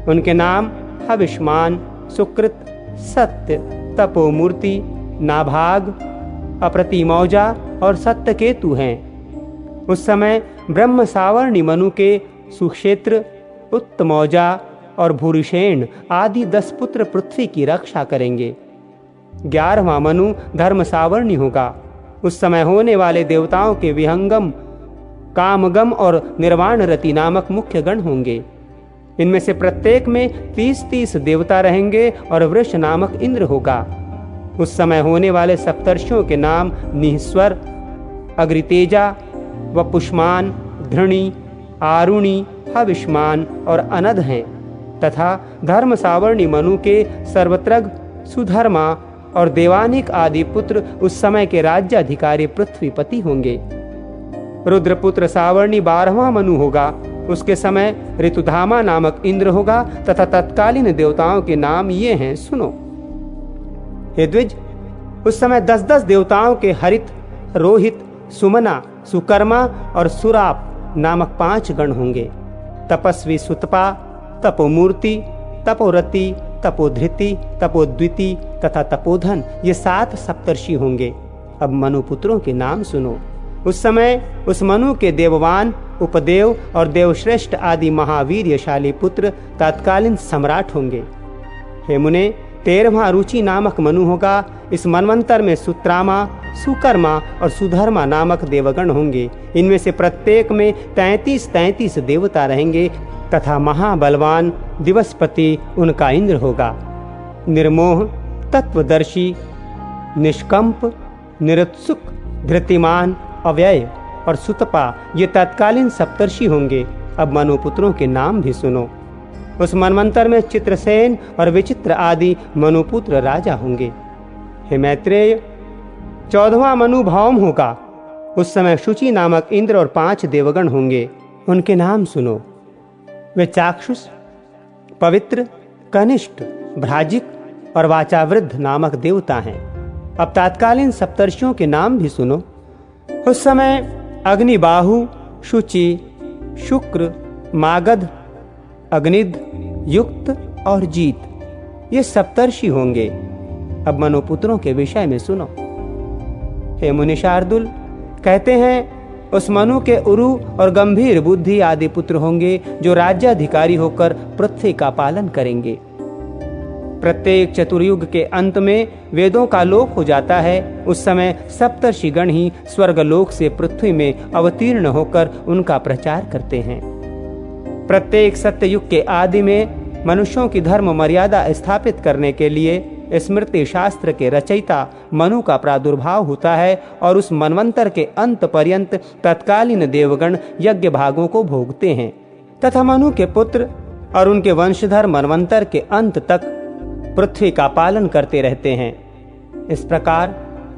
उनके नाम हविष्मान, सुकृत, सत्य, तपोमूर्ति, नाभाग, अप्रतिमौजा और सत्यकेतु हैं। उस समय ब्रह्म सावर्णी मनु के सुक्षेत्र, उत्तमौजा और भूरिषेण आदि 10 पुत्र पृथ्वी की रक्षा करेंगे। 11वां मनु धर्म सावर्णी होगा। उस समय होने वाले देवताओं के विहंगम, कामगम और निर्वाणरति नामक मुख्य गण होंगे। इनमें से प्रत्येक में 30-30 देवता रहेंगे और वृष नामक इंद्र होगा। उस समय होने वाले सप्तर्षियों के नाम निःस्वर, अग्रितेजा, वपुष्मान, धृणी, आरुणि, हविष्मान और अनध हैं। तथा धर्म सावर्णी मनु के सर्वत्रग, सुधर्मा और देवानिक आदि पुत्र उस समय के राज्याधिकारी पृथ्वीपति होंगे। रुद्रपुत्र सावर्णी 12वां मनु होगा। उसके समय ऋतुधामा नामक इंद्र होगा। तथा तत्कालीन देवताओं के नाम ये हैं, सुनो। हे द्विज, उस समय 10-10 देवताओं के हरित, रोहित, सुमना, सुकर्मा और सुराप नामक 5 गण होंगे। तपस्वी सुतपा, तपोमूर्ति, तपोरति, तपोधृति, तपोद्विति तथा तपोधन, ये 7 सप्तर्षि होंगे। अब मनुपुत्रों के नाम सुनो। उस समय उस मनु के देववान, उपदेव और देवश्रेष्ठ आदि महावीर्यशाली पुत्र तत्कालीन सम्राट होंगे। हे मुने, 13वां रुचि नामक मनु होगा। इस मनवंतर में सुत्रामा, सुकर्मा और सुधर्मा नामक देवगण होंगे। इनमें से प्रत्येक में 33-33 देवता रहेंगे। तथा महाबलवान दिवसपति उनका इंद्र होगा। निर्मोह, तत्वदर्शी, निष्कंप, निरुत्सुक, धृतिमान, अव्यय और सुतपा, ये तत्कालीन सप्तर्षि होंगे। अब मनुपुत्रों के नाम भी सुनो। उस मनवंतर में चित्रसेन और विचित्र आदि मनुपुत्र राजा होंगे। हे मैत्रेय, 14वां मनु भौम होगा। उस समय शुचि नामक इंद्र और 5 देवगण होंगे। उनके नाम सुनो। वे चाक्षुष, पवित्र, कनिष्ठ, भ्राजिक और वाचावृद्ध नामक देवता हैं। अब तत्कालीन सप्तर्षियों के नाम भी सुनो। उस समय अग्निबाहु, शुचि, शुक्र, मागध, अग्निद, युक्त और जीत, ये सप्तर्षि होंगे। अब मनुपुत्रों के विषय में सुनो। हे मुनि शार्दुल, कहते हैं उस मनु के उरु और गंभीर बुद्धि आदि पुत्र होंगे, जो राज्याधिकारी होकर पृथ्वी का पालन करेंगे। प्रत्येक चतुर्युग के अंत में वेदों का लोप हो जाता है। उस समय सप्तर्षिगण ही स्वर्गलोक से पृथ्वी में अवतीर्ण होकर उनका प्रचार करते हैं। प्रत्येक सत्ययुग के आदि में मनुष्यों की धर्म मर्यादा स्थापित करने के लिए स्मृति शास्त्र के रचयिता मनु का प्रादुर्भाव होता है और उस मनवंतर के अंत पर्यंत तत्कालीन देवगण यज्ञ भागों को भोगते हैं तथा मनु के पुत्र और उनके वंशधर मनवंतर के अंत तक पृथ्वी का पालन करते रहते हैं। इस प्रकार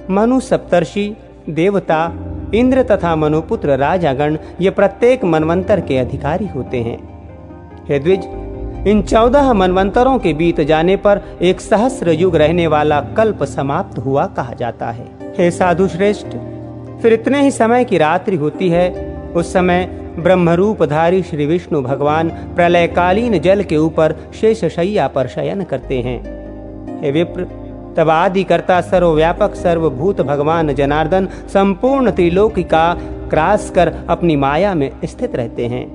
मनु सप्तर्षि, देवता, इंद्र तथा मनुपुत्र राजागण ये प्रत्येक मनवंतर के अधिकारी होते हैं। हे द्विज, इन 14 मनवंतरों के बीत जाने पर एक सहस्र युग रहने वाला कल्प समाप्त हुआ कहा जाता है। हे साधु श्रेष्ठ, फिर इतने ही समय की रात्रि होती है। उस समय ब्रह्मरूपधारी श्री विष्णु भगवान प्रलयकालीन जल के ऊपर शेषशय्या पर शयन करते हैं। हे विप्र, तब आदिकर्ता सर्वव्यापक सर्वभूत भगवान जनार्दन संपूर्ण त्रिलोकी का ग्रास कर अपनी माया में स्थित रहते हैं।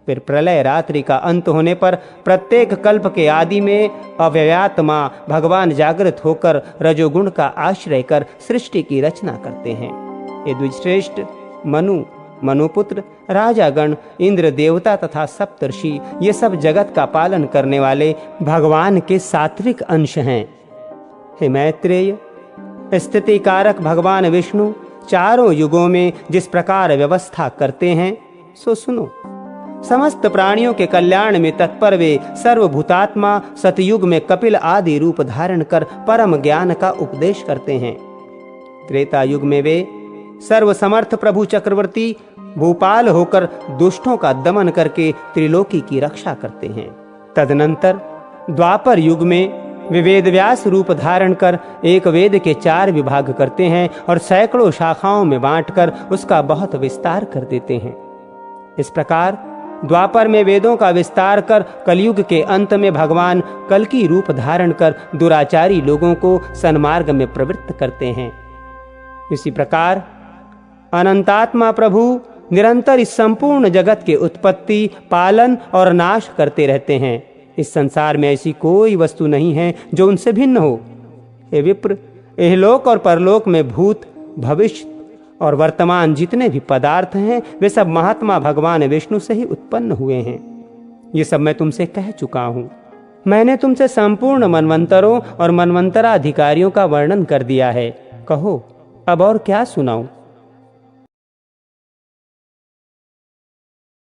फिर प्रलय रात्रि का अंत होने पर प्रत्येक कल्प के आदि में अव्ययात्मा भगवान जागृत होकर रजोगुण का आश्रय कर सृष्टि की रचना करते हैं। ये द्विश्रेष्ठ मनुपुत्र, राजागण, इंद्र देवता तथा सप्तर्षि ये सब जगत का पालन करने वाले भगवान के सात्विक अंश हैं। हे मैत्रेय, स्थिति कारक भगवान विष्णु चारों युगों में जिस प्रकार व्यवस्था करते हैं सो सुनो। समस्त प्राणियों के कल्याण में तत्पर वे सर्वभूतात्मा सतयुग में कपिल आदि रूप धारण कर परम ज्ञान का उपदेश करते हैं। त्रेता युग में वे सर्वसमर्थ प्रभु चक्रवर्ती भूपाल होकर दुष्टों का दमन करके त्रिलोकी की रक्षा करते हैं। तदनंतर द्वापर युग में वे वेदव्यास रूप धारण कर एक वेद के 4 विभाग करते हैं और सैकड़ों शाखाओं में बांटकर उसका बहुत विस्तार कर देते हैं। इस प्रकार द्वापर में वेदों का विस्तार कर कलयुग के अंत में भगवान कल्कि रूप धारण कर दुराचारी लोगों को सन्मार्ग में प्रवृत्त करते हैं। इसी प्रकार अनंतात्मा प्रभु निरंतर इस संपूर्ण जगत के उत्पत्ति, पालन और नाश करते रहते हैं। इस संसार में ऐसी कोई वस्तु नहीं है जो उनसे भिन्न हो। हे विप्र, इहलोक और परलोक में भूत, भविष्य और वर्तमान जितने भी पदार्थ हैं वे सब महात्मा भगवान विष्णु से ही उत्पन्न हुए हैं। ये सब मैं तुमसे कह चुका हूँ। मैंने तुमसे संपूर्ण मनवंतरों और मनवंतराधिकारियों का वर्णन कर दिया है। कहो अब और क्या सुनाऊं।